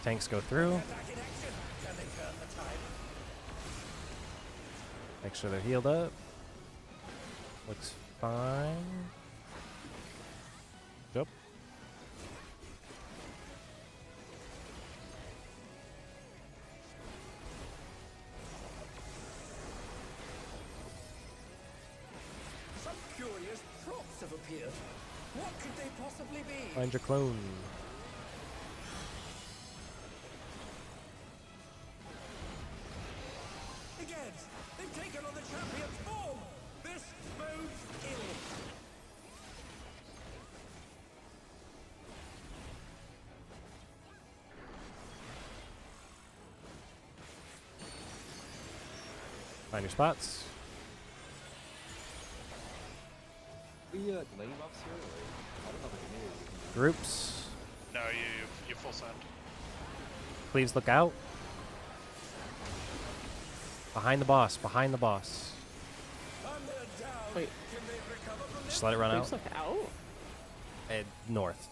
Tanks go through. Back in action. Can they turn the tide? Make sure they're healed up. Looks fine. Jump. Some curious props have appeared. What could they possibly be? Find your clone. Again, they've taken on the champion's form. This This bodes ill. Find your spots. We delaying buffs here, or I don't know if I can do it. Groups. No, you full send. Please look out. Behind the boss. Behind the boss. Thunder down. Wait, Can they recover from this? Just let it run please out. look out. North.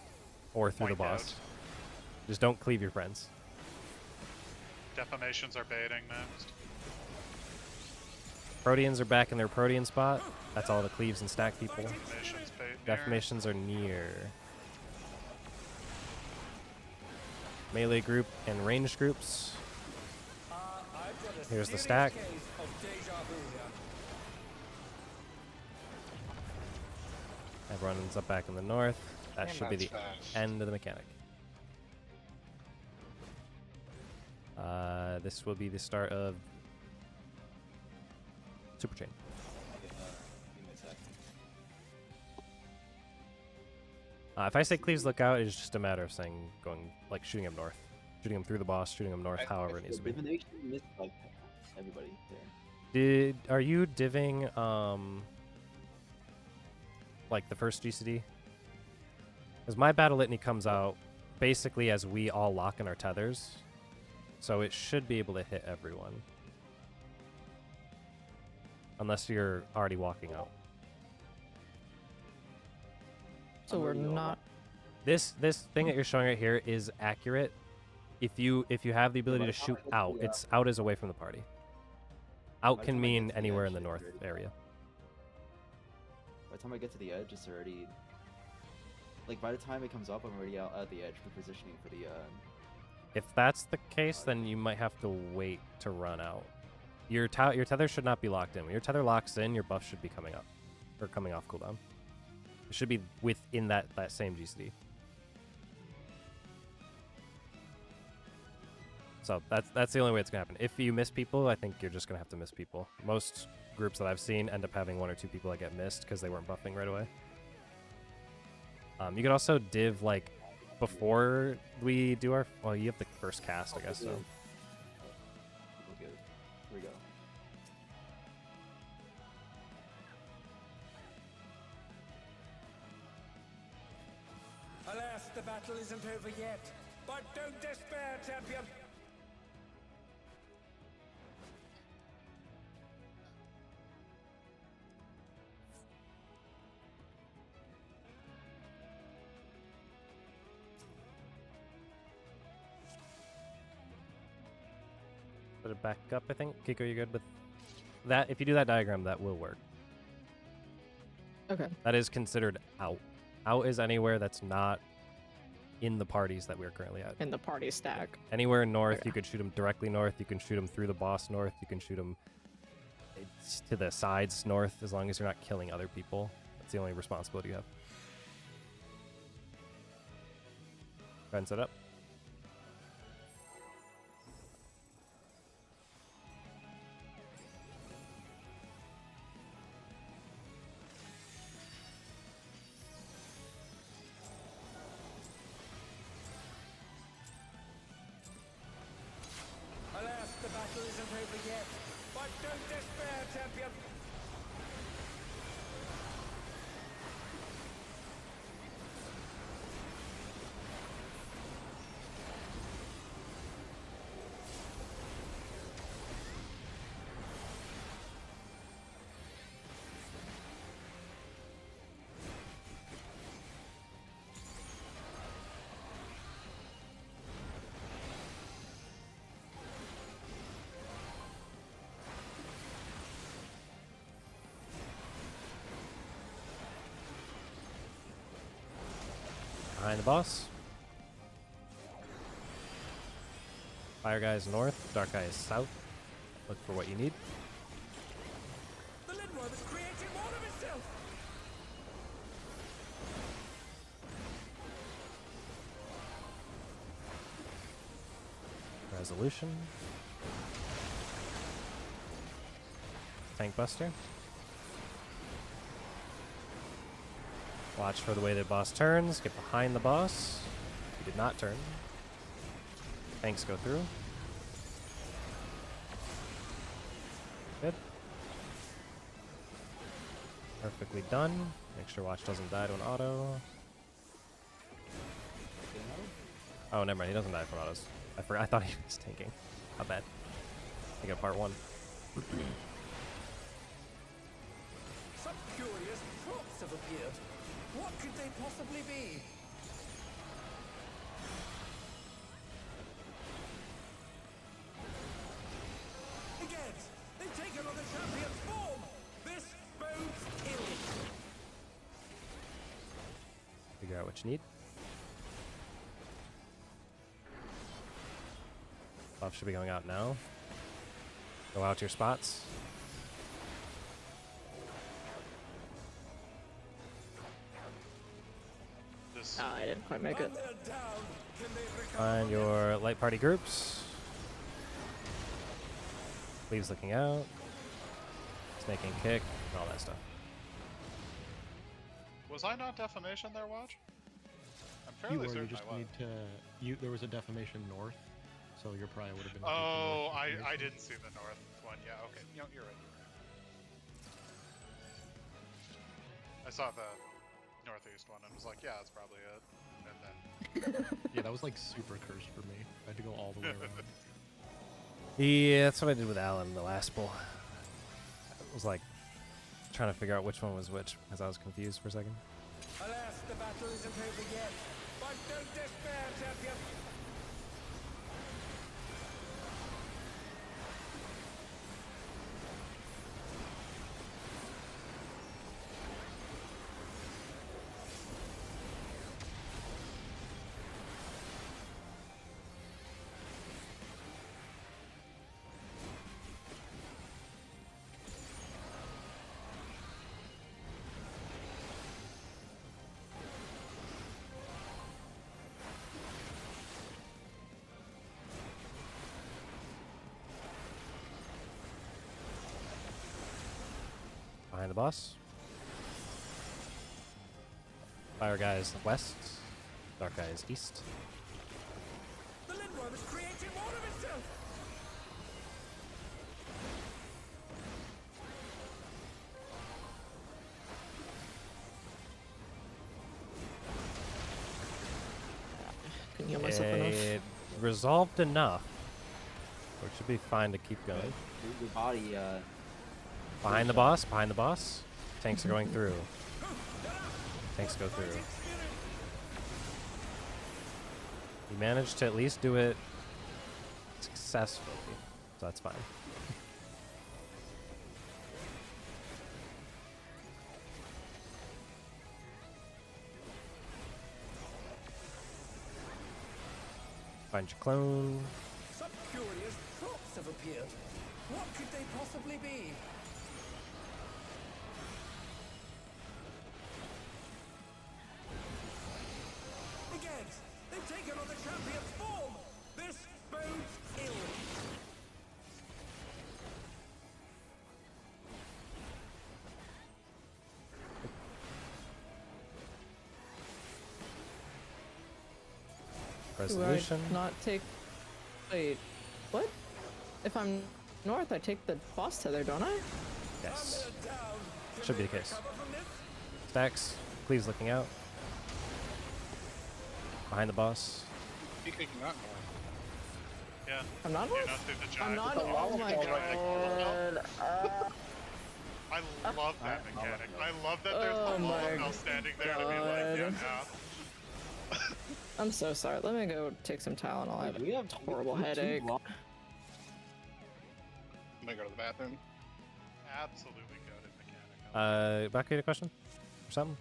Or through the Point boss. out. Just don't cleave your friends. Defamations are baiting next. Proteans are back in their Protean spot. That's all the cleaves and stack people. Defamations bait. near. Defamations are near. Melee group and ranged groups. I've got a Here's the serious stack. case of deja vu here. Everyone's up back in the north. That Man, should be that's the fast. end of the mechanic. This will be the start of Super Chain. Give me a sec. If I say cleaves look out, it's just a matter of like shooting him north. Shooting him through the boss, shooting him north, however it needs to be. Divination missed like everybody there. Are you divving like the first GCD? Because my battle litany comes out basically as we all lock in our tethers, so it should be able to hit everyone, unless you're already walking out. So we're not. This thing that you're showing right here is accurate. If you have the ability to shoot out, it's out is away from the party. Out can mean anywhere in the north area. By the time I get to the edge, it's already like by the time it comes up, I'm already out at the edge for positioning for the. If that's the case, then you might have to wait to run out. Your tether should not be locked in. When your tether locks in, your buff should be coming up or coming off cooldown. It should be within that same GCD. So that's the only way it's gonna happen. If you miss people, I think you're just gonna have to miss people. Most groups that I've seen end up having 1 or 2 people that get missed because they weren't buffing right away. You could also div like before we do our. Well, you have the first cast, I guess. So We're good. Here we go. Alas, the battle isn't over yet. But don't despair, champion. put it back up. I think Kiko, you good with that? If you do that diagram, that will work. Okay. That is considered out. Out is anywhere that's not in the parties that we're currently at. In the party stack. Anywhere north, Okay. you could shoot them directly north. You can shoot them through the boss north. You can shoot them to the sides north, as long as you're not killing other people. That's the only responsibility you have. Go ahead and set up. Alas, the battle isn't over yet. But don't despair, champion. Behind the boss. Fire guy is north, dark guy is south. Look for what you need. The Lindworm is creating more of itself. Resolution. Tank buster. Watch for the way the boss turns. Get behind the boss. He did not turn. Tanks go through. Good. Perfectly done. Make sure watch doesn't die to an auto. Oh, never mind. He doesn't die from autos. I forgot. I thought he was tanking. Not bad. I got part 1. Some curious props have appeared. What could they possibly be? Again, they've taken on the champion's form. This bodes ill. Figure out what you need. Buff should be going out now. Go out to your spots. This Ah, I didn't quite make it. When they're down, can they recover Find from your light party groups. Leaves looking out. Snaking kick. All that stuff. was I not defamation there, Watch? I'm You fairly were. You certain just I was. need to. There was a defamation north, so your prior would have been. Oh, I defamation. didn't see the north one. Yeah, okay. You know, you're right. I saw the northeast one and was like, yeah, that's probably it. And then Yeah, that was like super cursed for me. I had to go all the way around. Yeah, that's what I did with Alan in the last bowl. It was like trying to figure out which one was which because I was confused for a second. Alas, the battle isn't over yet. But don't despair, champion. Behind the boss. Fire guy is west. Dark guy is east. The Lindworm is creating more of itself. Couldn't heal myself enough. It resolved enough. Or it should be fine to keep going. Your body, Behind the boss, behind the boss. Tanks are going through. Tanks go through. You managed to at least do it successfully, so that's fine. Find your clone. Some curious props have appeared. What could they possibly be? Again, they've taken on the champion's form. This bodes ill. Resolution. Do I not take... Wait, what? If I'm north, I take the boss tether, don't I? Yes. They're down. Can Should be they the case. recover from this? Stacks. Please looking out. Behind the boss. You kicking that north. yeah. I'm not You're north? not through the I'm giant. not? Oh my god. I love that mechanic. I love that there's Oh the my Lolafel standing there to be like, yeah, God. no. I'm so sorry. Let me go take some Tylenol. I have we have a horrible we have two headache. blonde- I'm gonna go to the bathroom. Absolutely goated mechanic. Back to a question? Or something?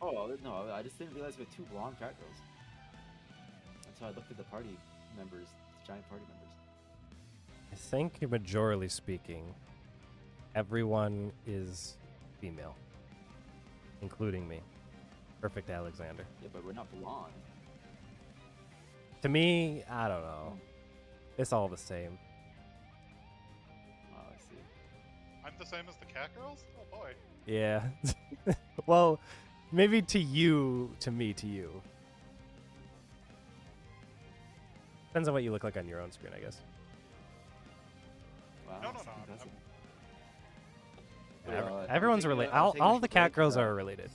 Oh no, I just didn't realize we had two blonde cat girls. That's how I looked at the party members, the giant party members. I think, majorly speaking, everyone is female, including me. Perfect Alexander. Yeah, but we're not blonde. To me, I don't know. It's all the same. Oh, I see. I'm the same as the cat girls? Oh boy. Yeah. Well, Maybe to you, to me, to you. Depends on what you look like on your own screen, I guess. Wow. No, no, that's no. impressive. Yeah, But, everyone's I'm taking related. a- I'm All taking a the short cat break, girls but, are related.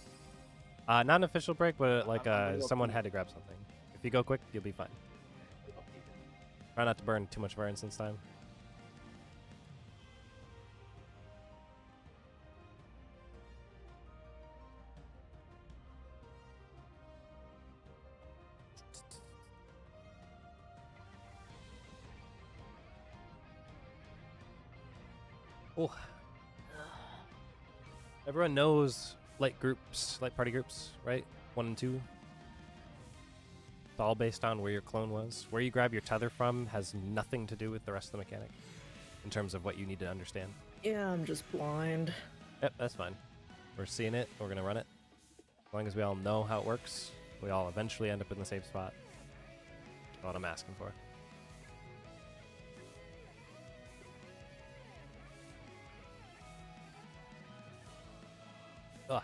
Not an official break, but like I'm gonna go someone pee. had to grab something. If you go quick, you'll be fine. Try not to burn too much of our instance time. Oh. Everyone knows light groups, light party groups, right? 1 and 2. It's all based on where your clone was. Where you grab your tether from has nothing to do with the rest of the mechanic in terms of what you need to understand. Yeah, I'm just blind. Yep, that's fine. We're seeing it. We're going to run it. As long as we all know how it works, we all eventually end up in the same spot. That's what I'm asking for. Ugh.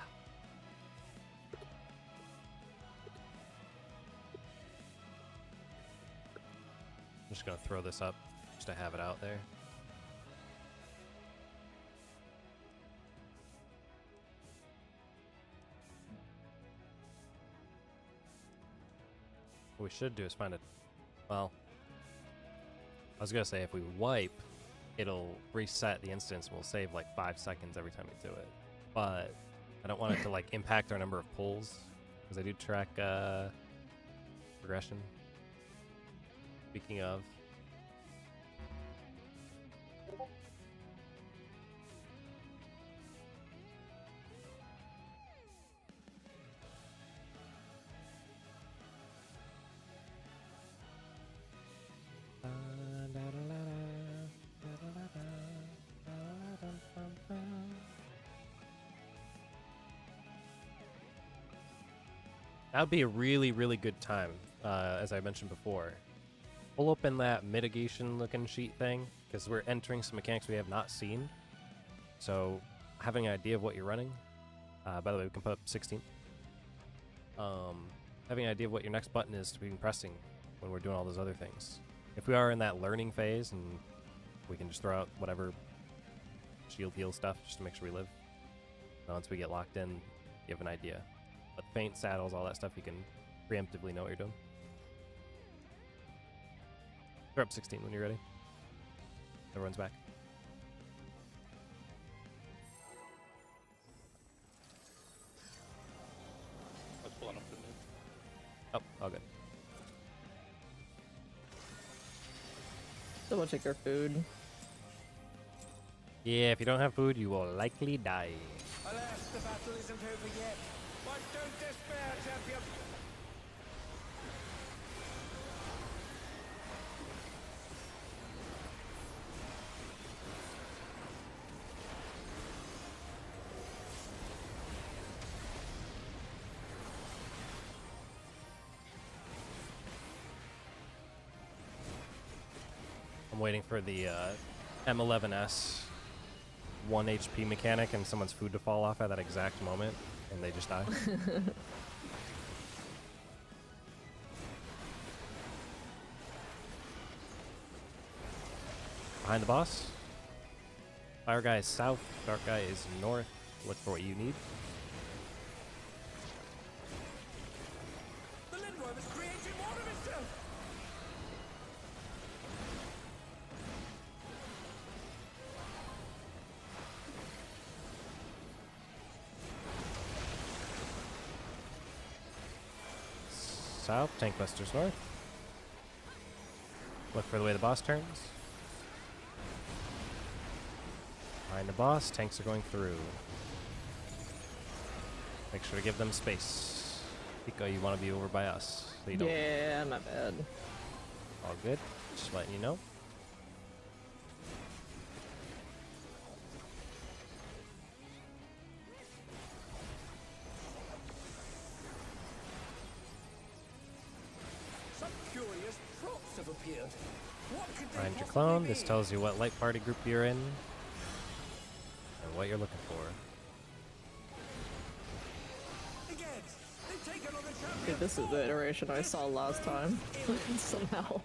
I'm just going to throw this up just to have it out there. What we should do is find a... Well, I was going to say if we wipe, it'll reset the instance and we'll save like 5 seconds every time we do it. But I don't want it to like impact our number of pulls because I do track progression. Speaking of... That would be a really, really good time, as I mentioned before. Pull open that mitigation-looking sheet thing, because we're entering some mechanics we have not seen. So, having an idea of what you're running. By the way, we can put up 16. Having an idea of what your next button is to be pressing when we're doing all those other things. If we are in that learning phase, and we can just throw out whatever shield heal stuff just to make sure we live. And once we get locked in, you have an idea. But feint, saddles, all that stuff, you can preemptively know what you're doing. Throw up 16 when you're ready. Everyone's back. Let's blow up the mid. Oh, all good. Someone take our food. Yeah, if you don't have food, you will likely die. Alas, the battle isn't over yet. But don't despair, champion. I'm waiting for the M11S 1 HP mechanic and someone's food to fall off at that exact moment, and they just die. Behind the boss. Fire guy is south, dark guy is north. Look for what you need. The Lindworm is creating more of itself. South, tank busters north. Look for the way the boss turns. Behind the boss, tanks are going through. Make sure to give them space. Pico, you want to be over by us, so you don't. Yeah, my bad. All good. Just letting you know. Some curious props have appeared. What could they Find your possibly clone. This be? tells you what light party group you're in and what you're looking for. Again, Dude, this is the iteration I saw last time. Somehow.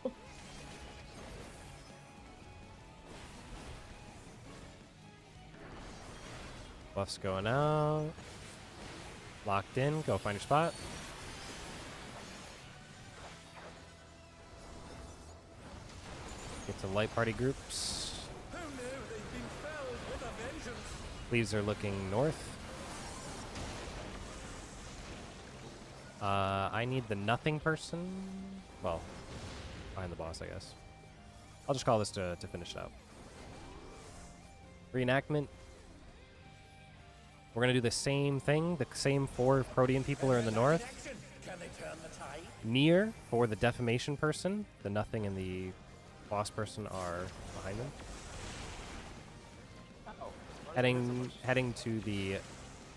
Buff's going out. Locked in. Go find your spot. Get to light party groups. Who knew they'd been felled with a vengeance? Leaves are looking north. I need the nothing person. Well, behind the boss, I guess. I'll just call this to finish it out. Reenactment. We're going to do the same thing. The same 4 Protean people are in the north. Can they turn the tide? Near for the defamation person. The nothing and the boss person are behind them. Heading to the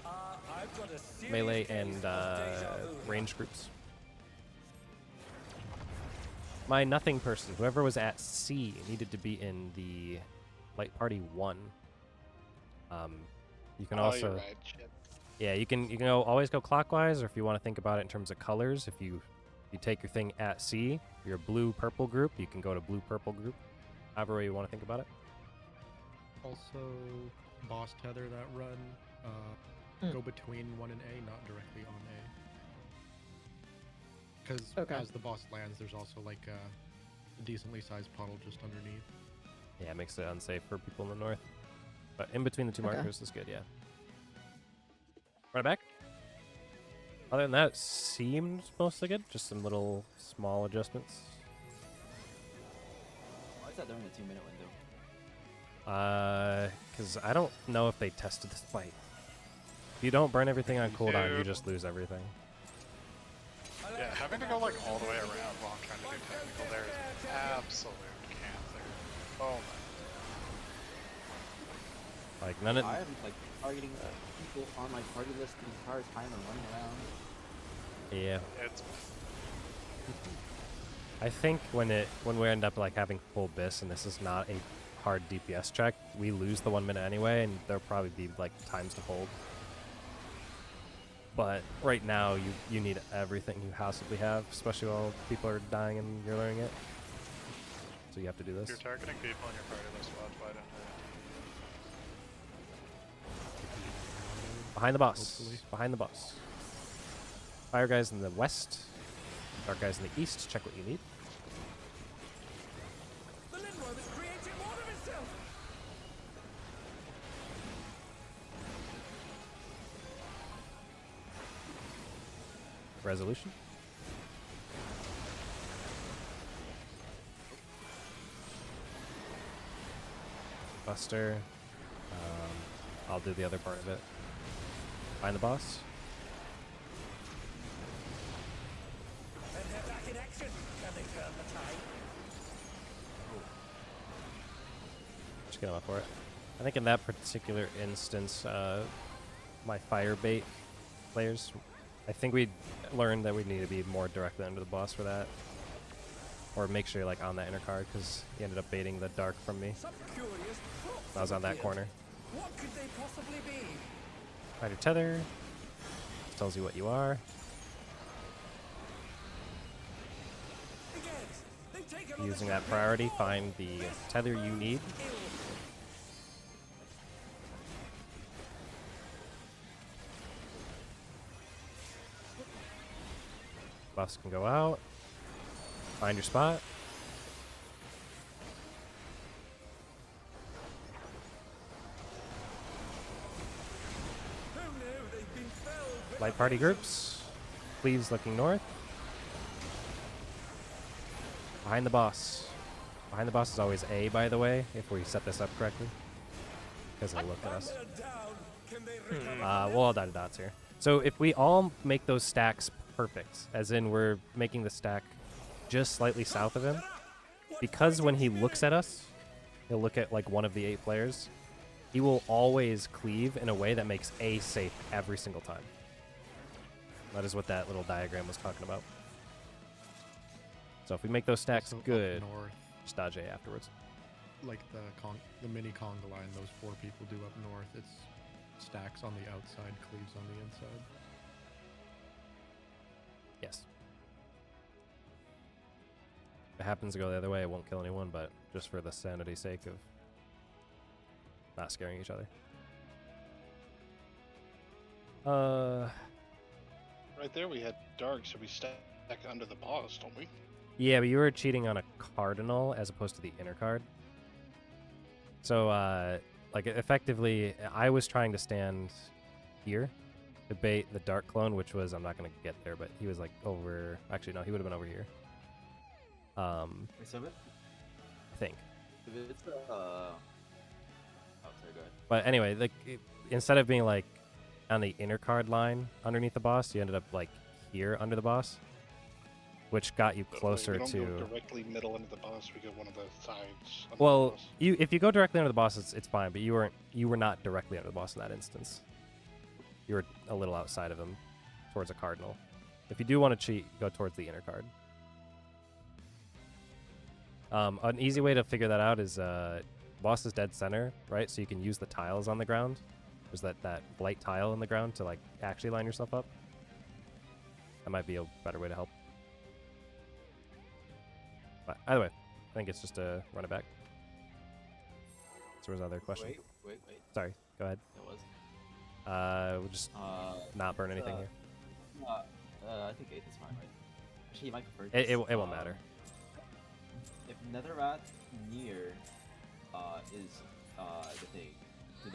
I've got a serious melee case and of deja vu. range groups. My nothing person, whoever was at C, needed to be in the light party 1. You can Oh, also, you're right. Shit. yeah, you can always go clockwise, or if you want to think about it in terms of colors, if you take your thing at C, your blue purple group, you can go to blue purple group. However way you want to think about it. Also, boss tether that run, go between 1 and A, not directly on A. Because as the boss lands, there's also like a decently sized puddle just underneath. Yeah, it makes it unsafe for people in the north. But in between the 2 markers is good, yeah. Run it back. Other than that, it seems mostly good. Just some little small adjustments. Why is that during the 2-minute window? Because I don't know if they tested this fight. If you don't burn everything on cooldown, you just lose everything. Yeah, having to go like all the way around while I'm trying to do technical there is absolute cancer. Oh my. Like none of. I'm like targeting people on my party list the entire time and running around. Yeah. It's I think when we end up like having full BIS and this is not a hard DPS check, we lose the 1 minute anyway, and there'll probably be like times to hold. But right now, you need everything you possibly have, especially while people are dying and you're learning it. So you have to do this. if you're targeting people on your party list, watch wide and Behind the boss. Hopefully. Behind the boss. Fire guys in the west. Dark guys in the east. Check what you need. The Lindworm is creating more of itself. Resolution. Buster. I'll do the other part of it. Find the boss. And they're back in action. Can they turn the tide? Just get him up for it. I think in that particular instance, my fire bait players, I think we learned that we need to be more directly under the boss for that. Or make sure you're like on that inner card, because he ended up baiting the dark from me. Some curious props I was on that appeared. corner. What could they possibly be? Find your tether. Tells you what you are. Again, they've taken on Using the that champion priority, before. find the tether you need. Ill. Buffs can go out. Find your spot. Who knew they'd been felled with Light a party vengeance? groups. Cleaves looking north. Behind the boss. Behind the boss is always A, by the way, if we set this up correctly. Because they look at us. They're down. Can they recover We'll all die to dots here. So if we all make those stacks perfect, as in we're making the stack just slightly south of him, because when he looks at us, he'll look at like one of the 8 players, he will always cleave in a way that makes A safe every single time. That is what that little diagram was talking about. So if we make those stacks Also up good, north, just dodge A afterwards. like the mini conga line, those 4 people do up north. It's stacks on the outside, cleaves on the inside. Yes. If it happens to go the other way, it won't kill anyone, but just for the sanity's sake of not scaring each other. Right there, we had dark, so we stack under the boss, don't we? Yeah, but you were cheating on a cardinal as opposed to the inner card. So, like, effectively, I was trying to stand here to bait the dark clone, which was, I'm not going to get there, but he was, like, over... Actually, no, he would have been over here. Wait, so I think. if it's oh, sorry, go ahead. But anyway, like, instead of being, like, on the inner card line underneath the boss, you ended up, like, here under the boss, which got you closer we don't to... go directly middle into the boss. We go one of the sides. under the Well, boss. if you go directly under the boss, it's fine. But you were not directly under the boss in that instance. You were a little outside of him, towards a cardinal. If you do want to cheat, go towards the inner card. An easy way to figure that out is boss is dead center, right? So you can use the tiles on the ground. There's that light tile in the ground to like actually line yourself up. That might be a better way to help. But either way, I think it's just to run it back. So was other question? Wait. Sorry, go ahead. That was. We'll just not burn anything here. I think 8 is fine, right? Actually, you might prefer. It won't matter. If Netherrath near is the thing, do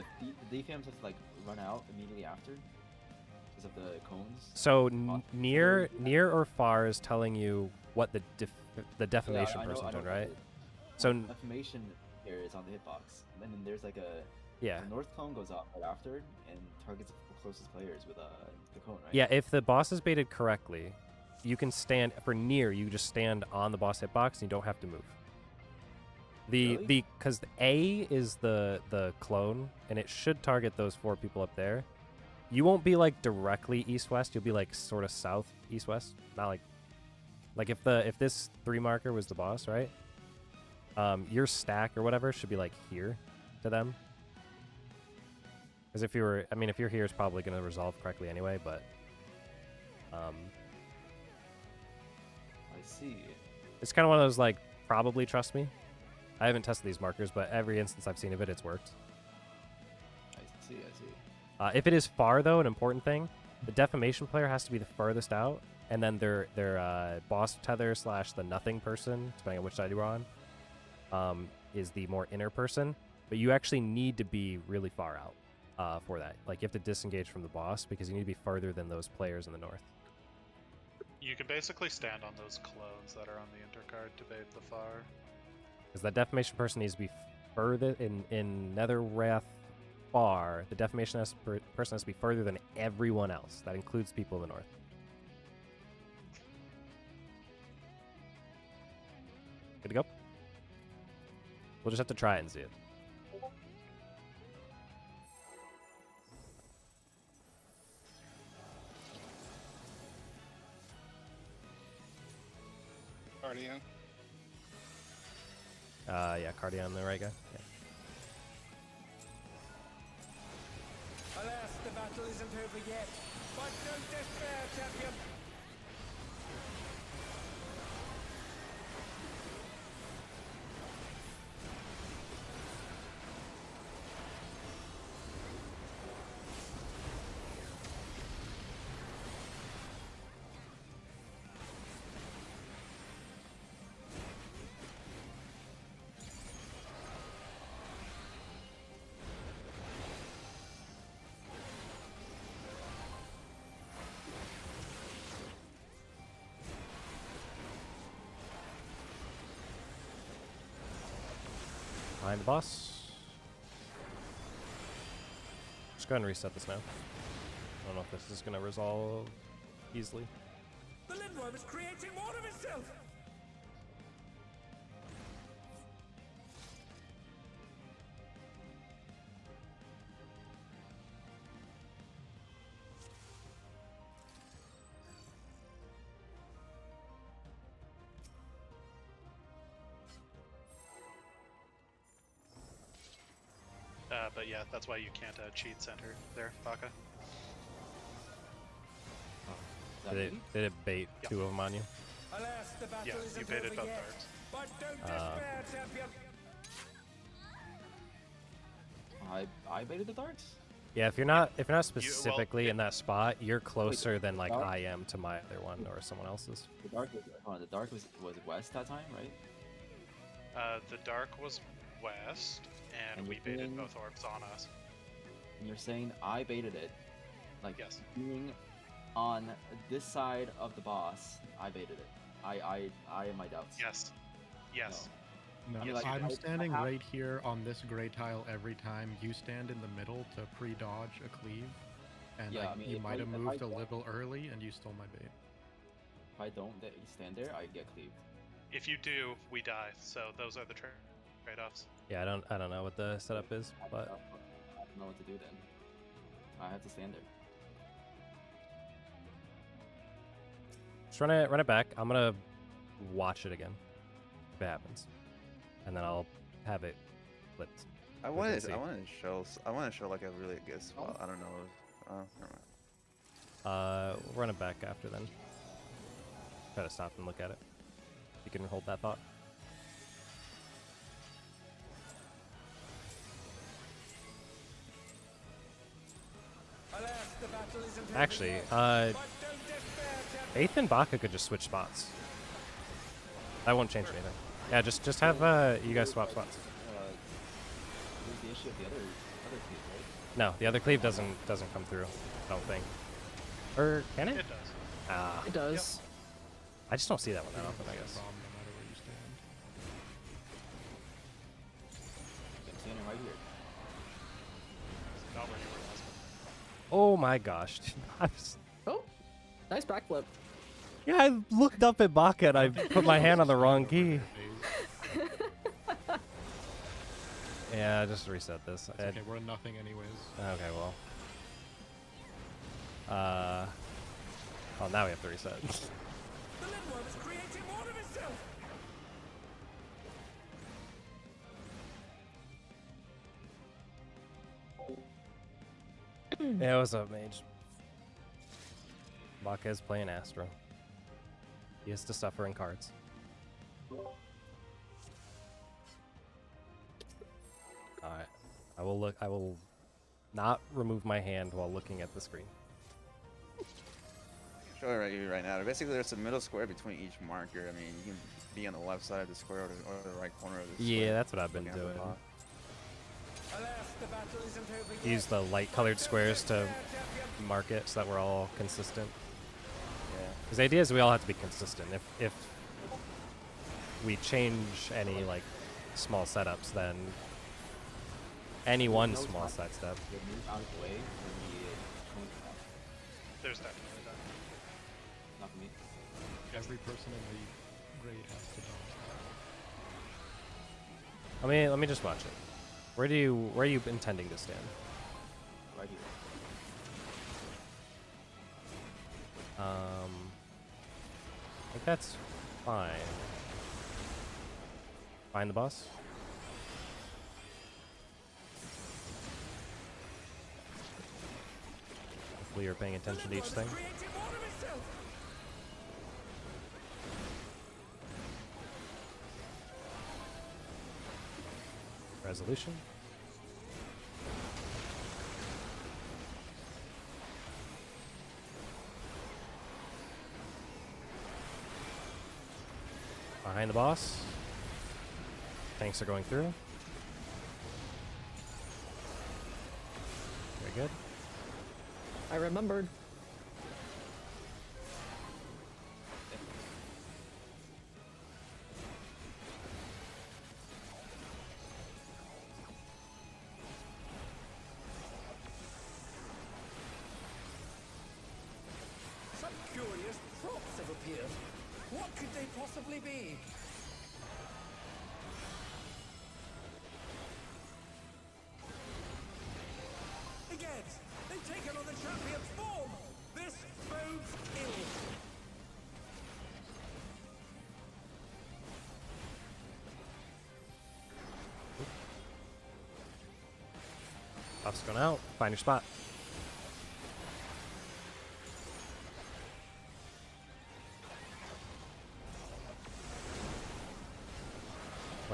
the DPMs have to like run out immediately after because of the cones? So near or far is telling you what the defamation I person's know, doing, right? The So defamation here is on the hitbox, and then there's like a yeah. the north cone goes off right after and targets the closest players with the cone, right? Yeah, if the boss is baited correctly, you can stand for near. You just stand on the boss hitbox and you don't have to move. Really? Because the A is the clone and it should target those 4 people up there. You won't be like directly east-west. You'll be like sort of south east-west. Not like if this 3 marker was the boss, right? Your stack or whatever should be like here to them. Because if you're here, it's probably going to resolve correctly anyway. But I see. it's kind of one of those like probably trust me. I haven't tested these markers, but every instance I've seen of it, it's worked. I see. If it is far though, an important thing, the defamation player has to be the furthest out, and then their boss tether / the nothing person, depending on which side you're on, is the more inner person. But you actually need to be really far out for that. Like you have to disengage from the boss because you need to be further than those players in the north. You can basically stand on those clones that are on the intercard to bait the far. Because that defamation person needs to be further in Netherrath far. The defamation person has to be further than everyone else. That includes people in the north. Good to go? We'll just have to try it and see it. Guardian. Yeah, Cardion, the right guy. Yeah. Alas, the battle isn't over yet. But don't despair, champion. Behind the boss. Just go ahead and reset this now. I don't know if this is going to resolve easily. The Lindworm is creating more of itself. But yeah, that's why you can't cheat center there, Baka. that Did it, me? did it bait Yep. 2 of them on you? Alas, the battle Yeah, isn't you baited over both yet. darts. But don't despair, champion. I baited the darts. Yeah, if you're not specifically it- in that spot, you're closer than like dark? I am to my other one or someone else's. The dark was west that time, right? The dark was west, and And we you're baited saying- both orbs on us. And you're saying I baited it, like Yes. being on this side of the boss, I baited it. I have my doubts. Yes. Yes. No, I mean, Yes, like, you I'm did. standing I have- right here on this gray tile every time. You stand in the middle to pre-dodge a cleave, and Yeah, I mean, you if might have if moved a don't- little early, and you stole my bait. If I don't stand there, I get cleaved. If you do, we die. So those are the trade-offs. Yeah, I don't know what the setup is, but I don't know what to do then. I have to stand there. just run it back. I'm gonna watch it again if it happens, and then I'll have it flipped. I can wanted see. I want to show like a really good spot. I don't know. Never mind. We'll run it back after then. Try to stop and look at it. You can hold that thought. Alas, the battle isn't over Actually, yet. But don't despair, champion. Aeth and Baka could just switch spots. That won't change anything. Yeah, just have you guys swap spots. Where's the issue of the other cleave, right? No, the other cleave doesn't come through. I don't think. Or can it? It does. Ah, It does. I just don't see that one that often. I guess. Problem, no matter where you stand. I'm standing right here. Not where you were last time. Oh my gosh! Oh, nice backflip. Yeah, I looked up at Baka and I put my hand on the wrong key. Yeah, just reset this. That's okay, we're in nothing anyways. Okay, well. Oh, now we have to reset. The Lindworm is creating more of itself. Yeah, what's up, mage? Baka is playing Astro. He has to suffer in cards. Alright. I will not remove my hand while looking at the screen. Show it right now. Basically, there's a middle square between each marker. I mean, you can be on the left side of the square or the right corner of the square. Yeah, that's what I've been Looking at the doing. bot. Alas, the battle isn't over yet. Use the light colored squares to Despair, champion. mark it so that we're all consistent. Yeah. Because the idea is we all have to be consistent. If we change any like small setups, then any one No small stop. side step. You move out of the way when the point off. There's definitely that. Not for me. Every person in the grade has to dodge. Let me just watch it. Where are you intending to stand? Right here. I think that's fine. Find the boss. Hopefully you're paying The attention to each Lindworm thing. is creating more of itself. Resolution. Behind the boss. Tanks are going through. Very good. I remembered. Some curious props have appeared. What could they possibly be? Again, they've taken on the champion's form. This bodes ill. Buff's going out. Find your spot.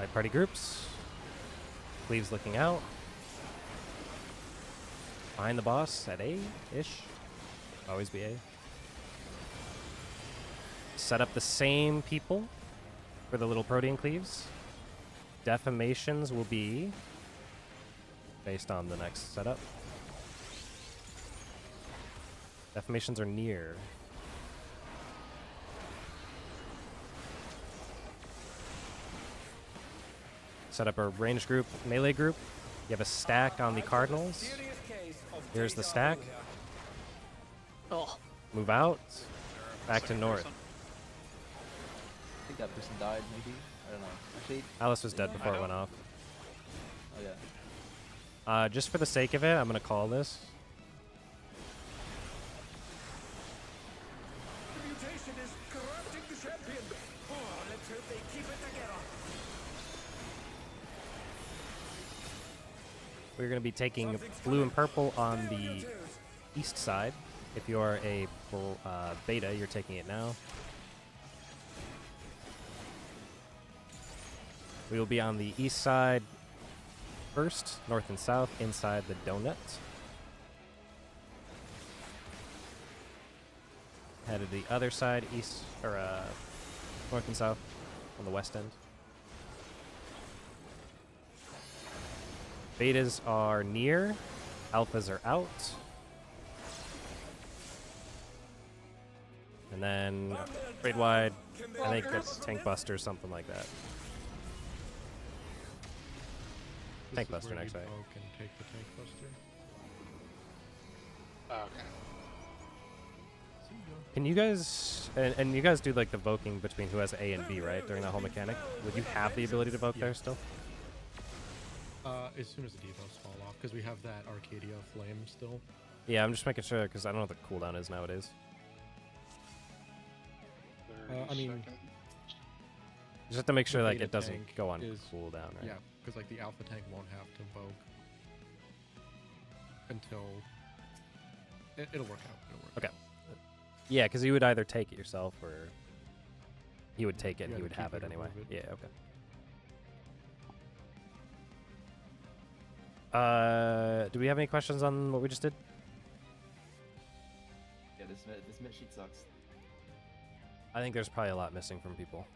Light party groups. Cleaves looking out. Behind the boss at A-ish. Always be A. Set up the same people for the little protean cleaves. Defamations will be based on the next setup. Defamations are near. Set up a range group, melee group. You have a stack on the cardinals. Here's the stack. Oh, Move out. Back to Second north. person. I think that person died, maybe. I don't know. Actually, Alice was dead before it went off. oh yeah. Just for the sake of it, I'm gonna call this. The mutation is corrupting the champion. Oh, let's hope they keep it together. We're gonna be taking blue and purple on the east side. If you're a beta, you're taking it now. We will be on the east side first, north and south, inside the donut. Head to the other side, east or north and south, on the west end. Betas are near, alphas are out. And then trade wide, I think it's Tank Buster, something like that. This Tank is Buster where next, you right? poke and take the Tank Buster. Okay. See ya. Can you guys, and you guys do like the voking between who has A and B, right? During that whole mechanic? Would you have the ability to voke there still? As soon as the debuffs fall off, because we have that Arcadia Flame still. Yeah, I'm just making sure, because I don't know what the cooldown is nowadays. 30 I mean- seconds. Just have to make sure The like beta it doesn't tank go on is- cooldown, right? Yeah, because like the Alpha tank won't have to voke until it'll work out. It'll work. Okay. Yeah, because you would either take it yourself or he would take it and You he either would have keep it it or anyway. move it. Yeah, okay. Do we have any questions on what we just did? Yeah, this mid sheet sucks. I think there's probably a lot missing from people.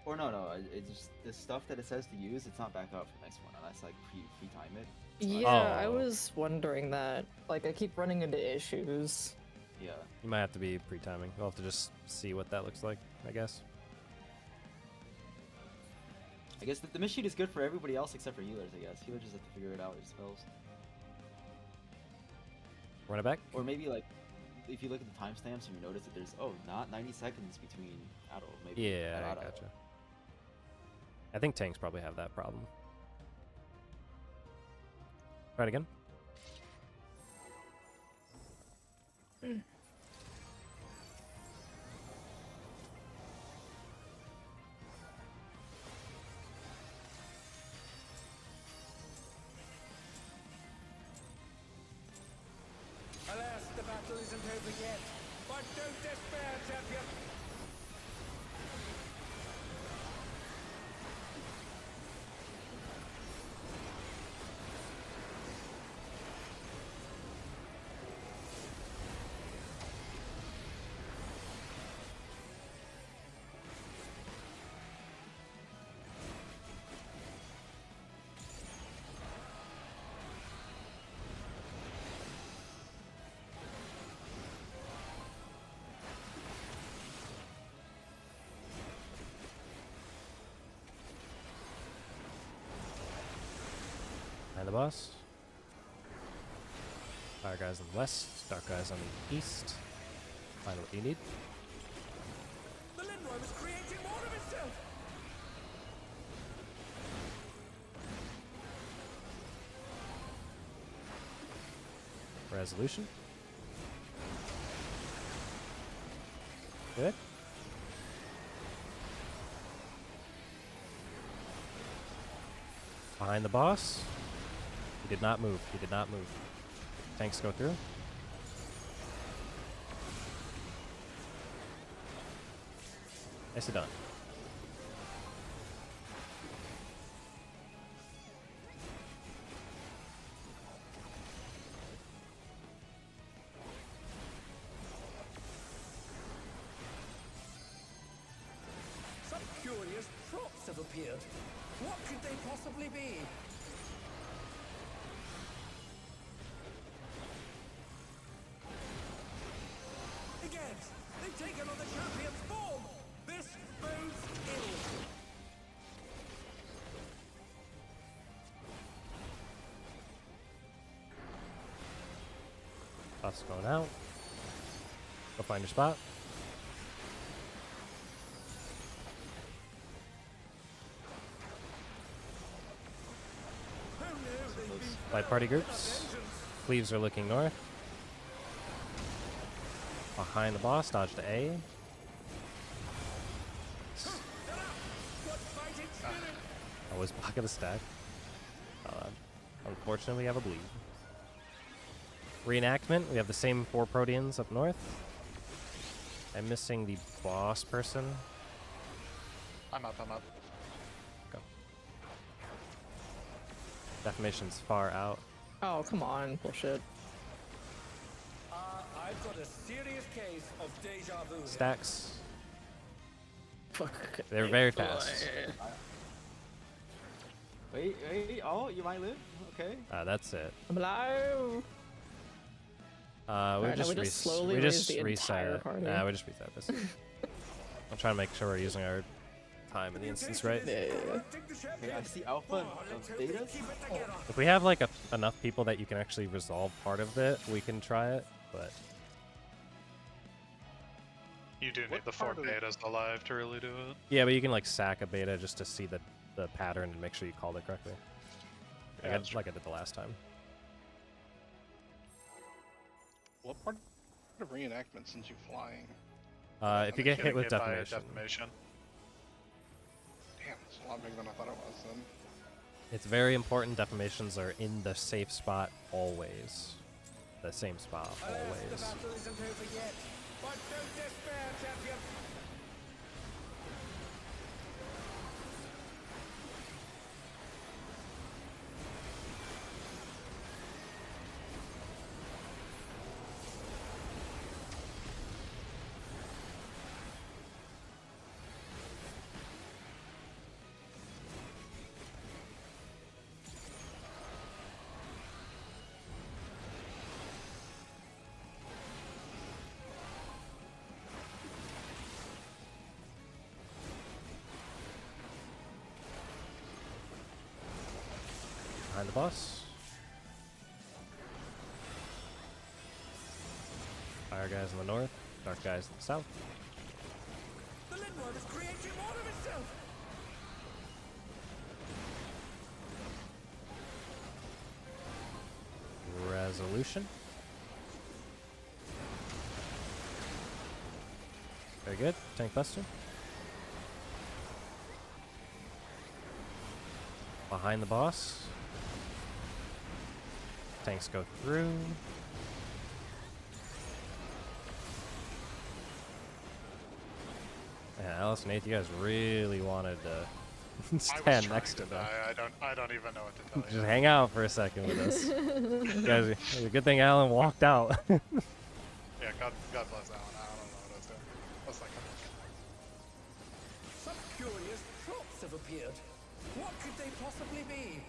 Or no, it's just the stuff that it says to use. It's not back up for the next one unless like pre time it. yeah, I Oh. was wondering that. Like, I keep running into issues. Yeah. You might have to be pre-timing. We'll have to just see what that looks like, I guess. I guess the mid sheet is good for everybody else except for healers. I guess healers just have to figure it out with spells. Run it back? Or maybe like if you look at the timestamps and you notice that there's not 90 seconds between Adol. Maybe Yeah, at I Adol. gotcha. I think tanks probably have that problem. Try it again. Alas, the battle isn't over yet. But don't despair, champion. Behind the boss. Fire guys on the west, dark guys on the east. Find what you need. The Lindworm is creating more of itself. Resolution. Good. Behind the boss. He did not move. He did not move. Tanks go through. Nicely done. have appeared. What could they possibly be? Again, they've taken on the champion's form. This bodes ill. Buff's going out. Go find your spot. Light party groups. Cleaves are looking north. Behind the boss, dodge to A. Always pocket a stack. Unfortunately, we have a bleed. Reenactment, we have the same 4 Proteans up north. I'm missing the boss person. I'm up. Go. Defamation's far out. Oh, come on. Bullshit. I've got a serious case of deja vu. here. Stacks. Fuck. They're very fast. Wait. Oh, you might live. Okay. That's it. I'm alive. We Alright, now we just slowly raise the entire reset. party. Nah, we just reset this. I'm trying to make sure we're using our time in the instance right. Okay, I see alpha and betas. If we have like enough people that you can actually resolve part of it, we can try it. But You do need What the 4 part of it- betas alive to really do it. yeah, but you can like sack a beta just to see the pattern and make sure you called it correctly. Yeah, Like I did the last time. What part of reenactment since you flying? If you get hit with by defamation, defamation. Damn, it's a lot bigger than I thought it was then. it's very important. Defamations are in the safe spot always. The same spot Alas, the always. battle isn't over yet. But don't despair, champion. Behind the boss. Fire guys in the north, dark guys in the south. The Linworm is creating more of itself. Resolution. Very good. Tank buster. Behind the boss. Tanks go through. Yeah, Alice and Nate, you guys really wanted to I was stand trying next to to them. die. I don't even know what to tell Just you. hang out for a second with us. You guys, it's a good thing Alan walked out. Yeah, God bless that one. I don't know what I was doing. What's that coming? Some curious props have appeared. What could they possibly be?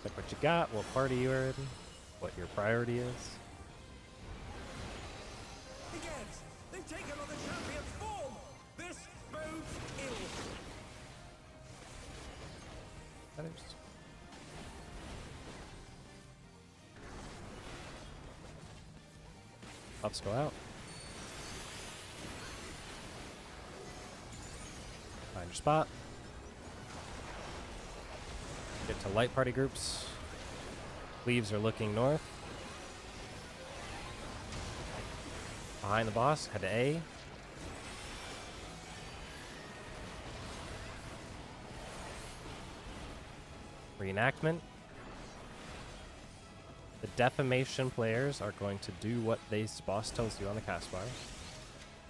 Like what you got, what party you're in, what your priority is. Again, they've taken on the champion's form. This bodes ill. Others. Buffs go out. Find your spot. Get to light party groups. Leaves are looking north. Behind the boss, head to A. Reenactment. The defamation players are going to do what this boss tells you on the cast bar.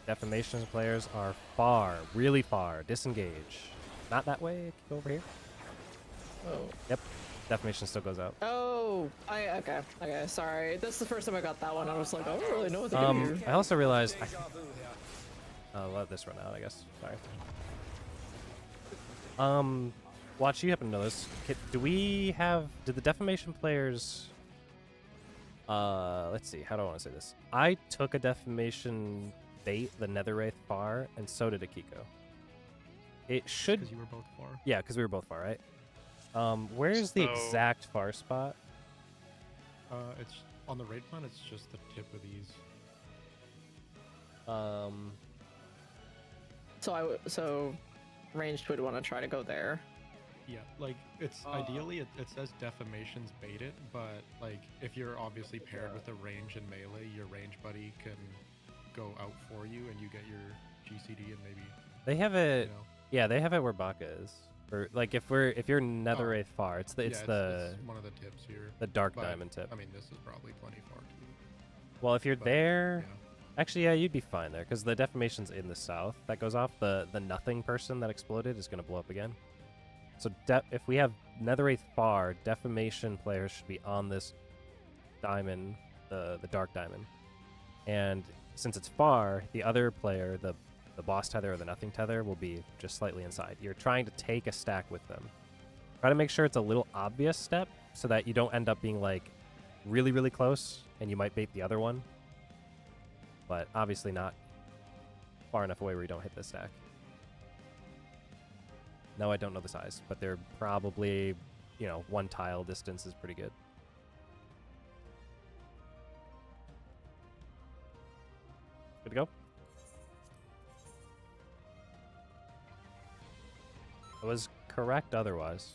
Defamation players are far, really far. Disengage. Not that way. Go over here. Oh. Yep. Defamation still goes out. Oh, okay, sorry. That's the first time I got that one. I was like, I don't really know what to do here. I also realized Deja vu here. I'll let this run out, I guess. Sorry. Watch, you happen to know this. Do we have... Did the Defamation players... let's see. How do I want to say this? I took a Defamation bait, the Netherwraith far, and so did Akiko. It should... Because you were both far. Yeah, because we were both far, right? Where's the So- exact far spot? It's on the raid plan. It's just the tip of these. So ranged would want to try to go there. Yeah, like it's ideally it says defamations bait it, but like if you're obviously paired with a range and melee, your range buddy can go out for you and you get your GCD and maybe They have it... you know. Yeah, they have it where Baka is. Or like if you're Netherwraith far, it's the Yeah, it's it's one of the tips here. the dark but, diamond tip. I mean, this is probably plenty far too. Well, if you're but, there, you know. actually, yeah, you'd be fine there because the defamation's in the south. That goes off. The nothing person that exploded is gonna blow up again. So if we have Netherwraith far, defamation players should be on this diamond, the dark diamond. And since it's far, the other player, the boss tether or the nothing tether, will be just slightly inside. You're trying to take a stack with them. Try to make sure it's a little obvious step so that you don't end up being like really, really close and you might bait the other one. But obviously not far enough away where you don't hit the stack. No, I don't know the size, but they're probably, one tile distance is pretty good. Good to go? I was correct otherwise.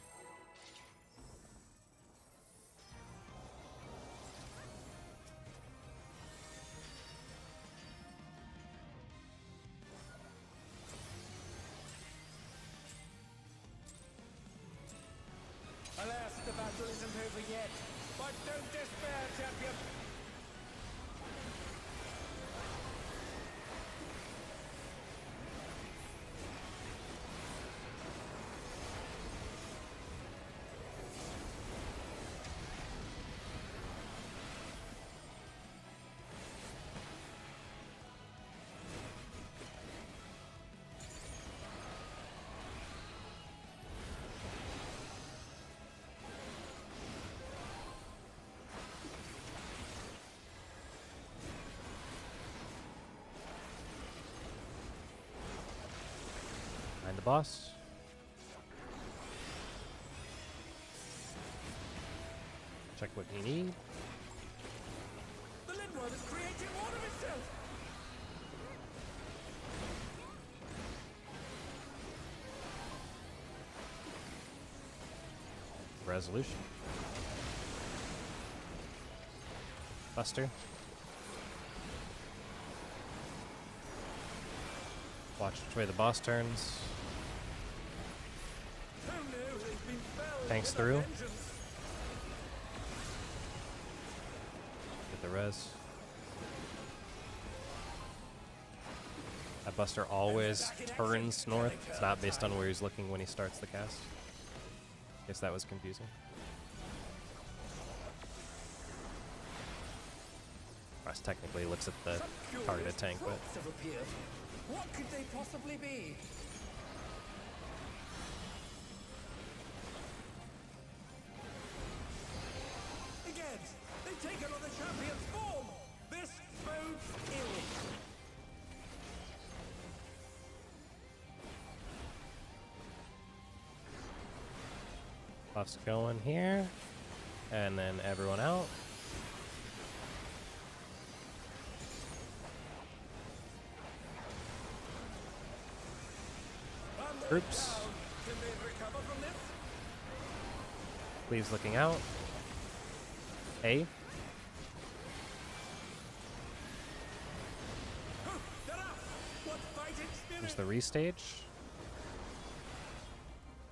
Alas, the battle isn't over yet. But don't despair, champion. Find the boss. Check what you need. The Lindworm is creating more of itself. Resolution. Buster. Watch which way the boss turns. Who knew they've been felled Tanks with a through. vengeance? Get the res. That Buster always turns north. It's not based on where he's looking when he starts the cast. Guess that was confusing. Ross technically looks at the Some targeted curious tank, but props have appeared. What could they possibly be? Again, they've taken on the champion's form. This bodes ill. Buff's going here. And then everyone out. And Groups. down. Can they recover from this? Cleave's looking out. A. They're up. What fighting There's spirit? the restage.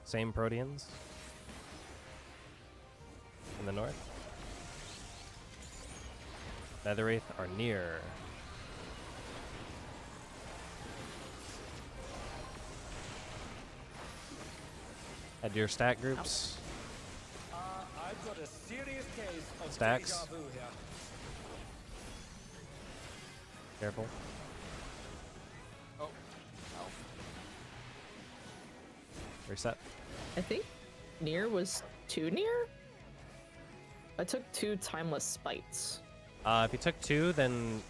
Same Proteans. In the north. Netherwraith are near. Add your stack groups. I've got a serious case of Stacks. deja vu here. Careful. Reset. I think near was too near? I took 2 timeless spites. If you took 2, then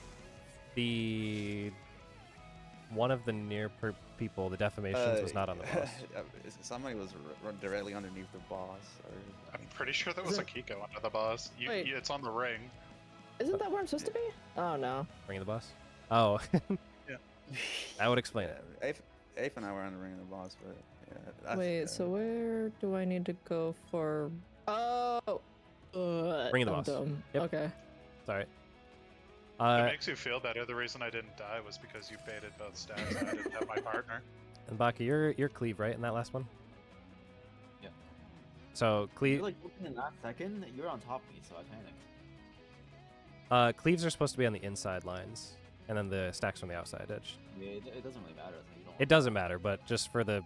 the one of the near people, the defamations, was not on the boss. Somebody was directly underneath the boss. I'm pretty sure there was a Kiko under the boss. Wait. It's on the ring. Isn't that where I'm supposed to be? Oh no. Ring of the boss? Oh. Yeah. That would explain it. Ape and I were on the ring of the boss, but yeah. Wait, so where do I need to go for? Oh. Ring of the I'm boss. dumb. Yep. Okay. Sorry. It makes you feel better. The reason I didn't die was because you baited both stats and I didn't have my partner. And Baki, you're cleave, right, in that last one? Yeah. So cleave. You're like looking in that second, you're on top of me, so I panicked. Cleaves are supposed to be on the inside lines, and then the stacks from the outside edge. Yeah, it doesn't really matter. You don't It doesn't matter, but just for the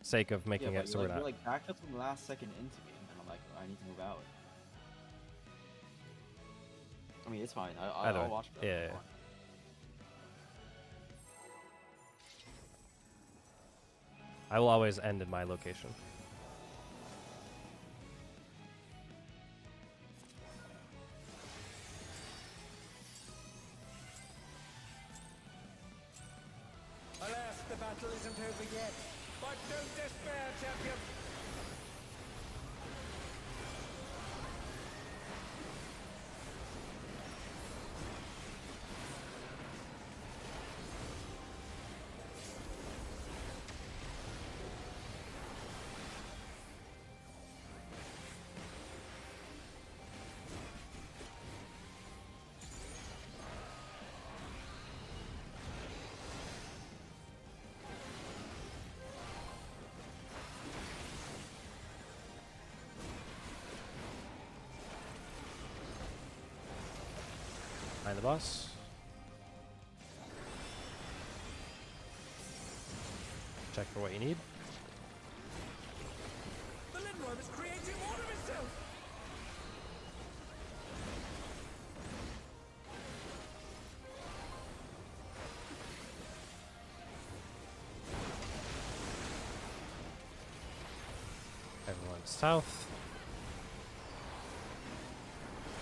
sake of making yeah, it so we're not. You're like backed up from the last second into me, and I'm like, I need to move out. I mean, it's fine. Either I'll way. watch that. Yeah, It's yeah. fine. I will always end in my location. Alas, the battle isn't over yet. But don't despair, champion. Find the boss. Check for what you need. The Lindworm is creating more of itself. Everyone south.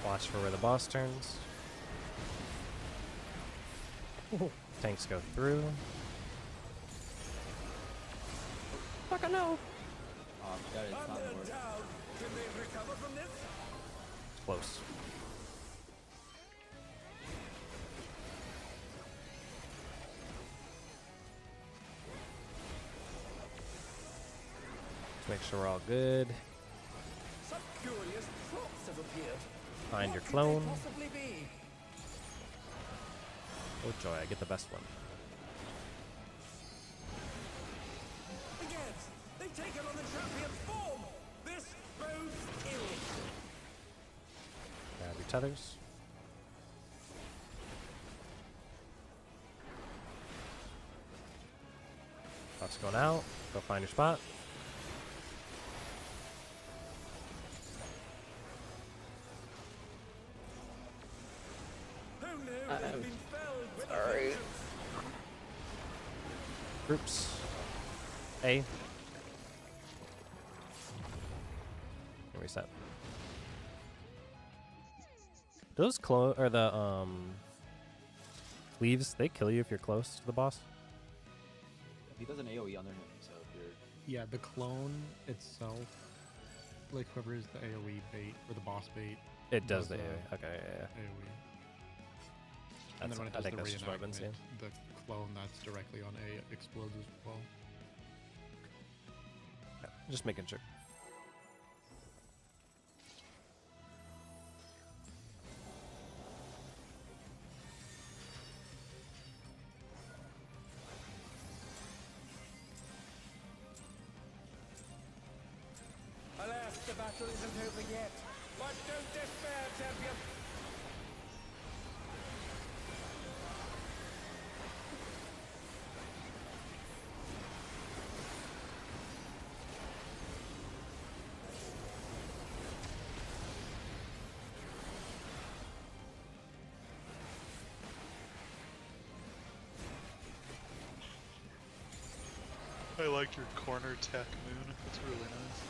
Watch for where the boss turns. Tanks go through. Fuck, I know. Yeah, it's not Up and worth. down. Can they recover from this? It's close. Let's make sure we're all good. Some curious props have appeared. Find your What could they clone. possibly be? Oh joy, I get the best one. Again, they've taken on the champion's form. This bodes ill. Grab your tethers. Boss going out. Go find your spot. Who knew they'd been felled with a sorry. vengeance? Groups. A. Reset. Those clone or the leaves, they kill you if you're close to the boss. He does an AoE under him, so if you're Yeah, the clone itself, like whoever is the AoE bait or the boss bait, It does the Does, AoE. Okay, yeah. AoE. That's, And then when it I does think the that's just what I've been reenactment, seeing. the clone that's directly on A explodes as well. Yeah, just making sure. Alas, the battle isn't over yet. But don't despair, champion. I like your corner tech moon. It's really nice.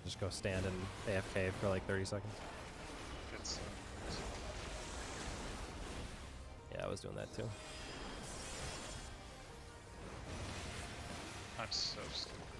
Just go stand in AFK for like 30 seconds. It's Yeah, I was doing that too. I'm so stupid.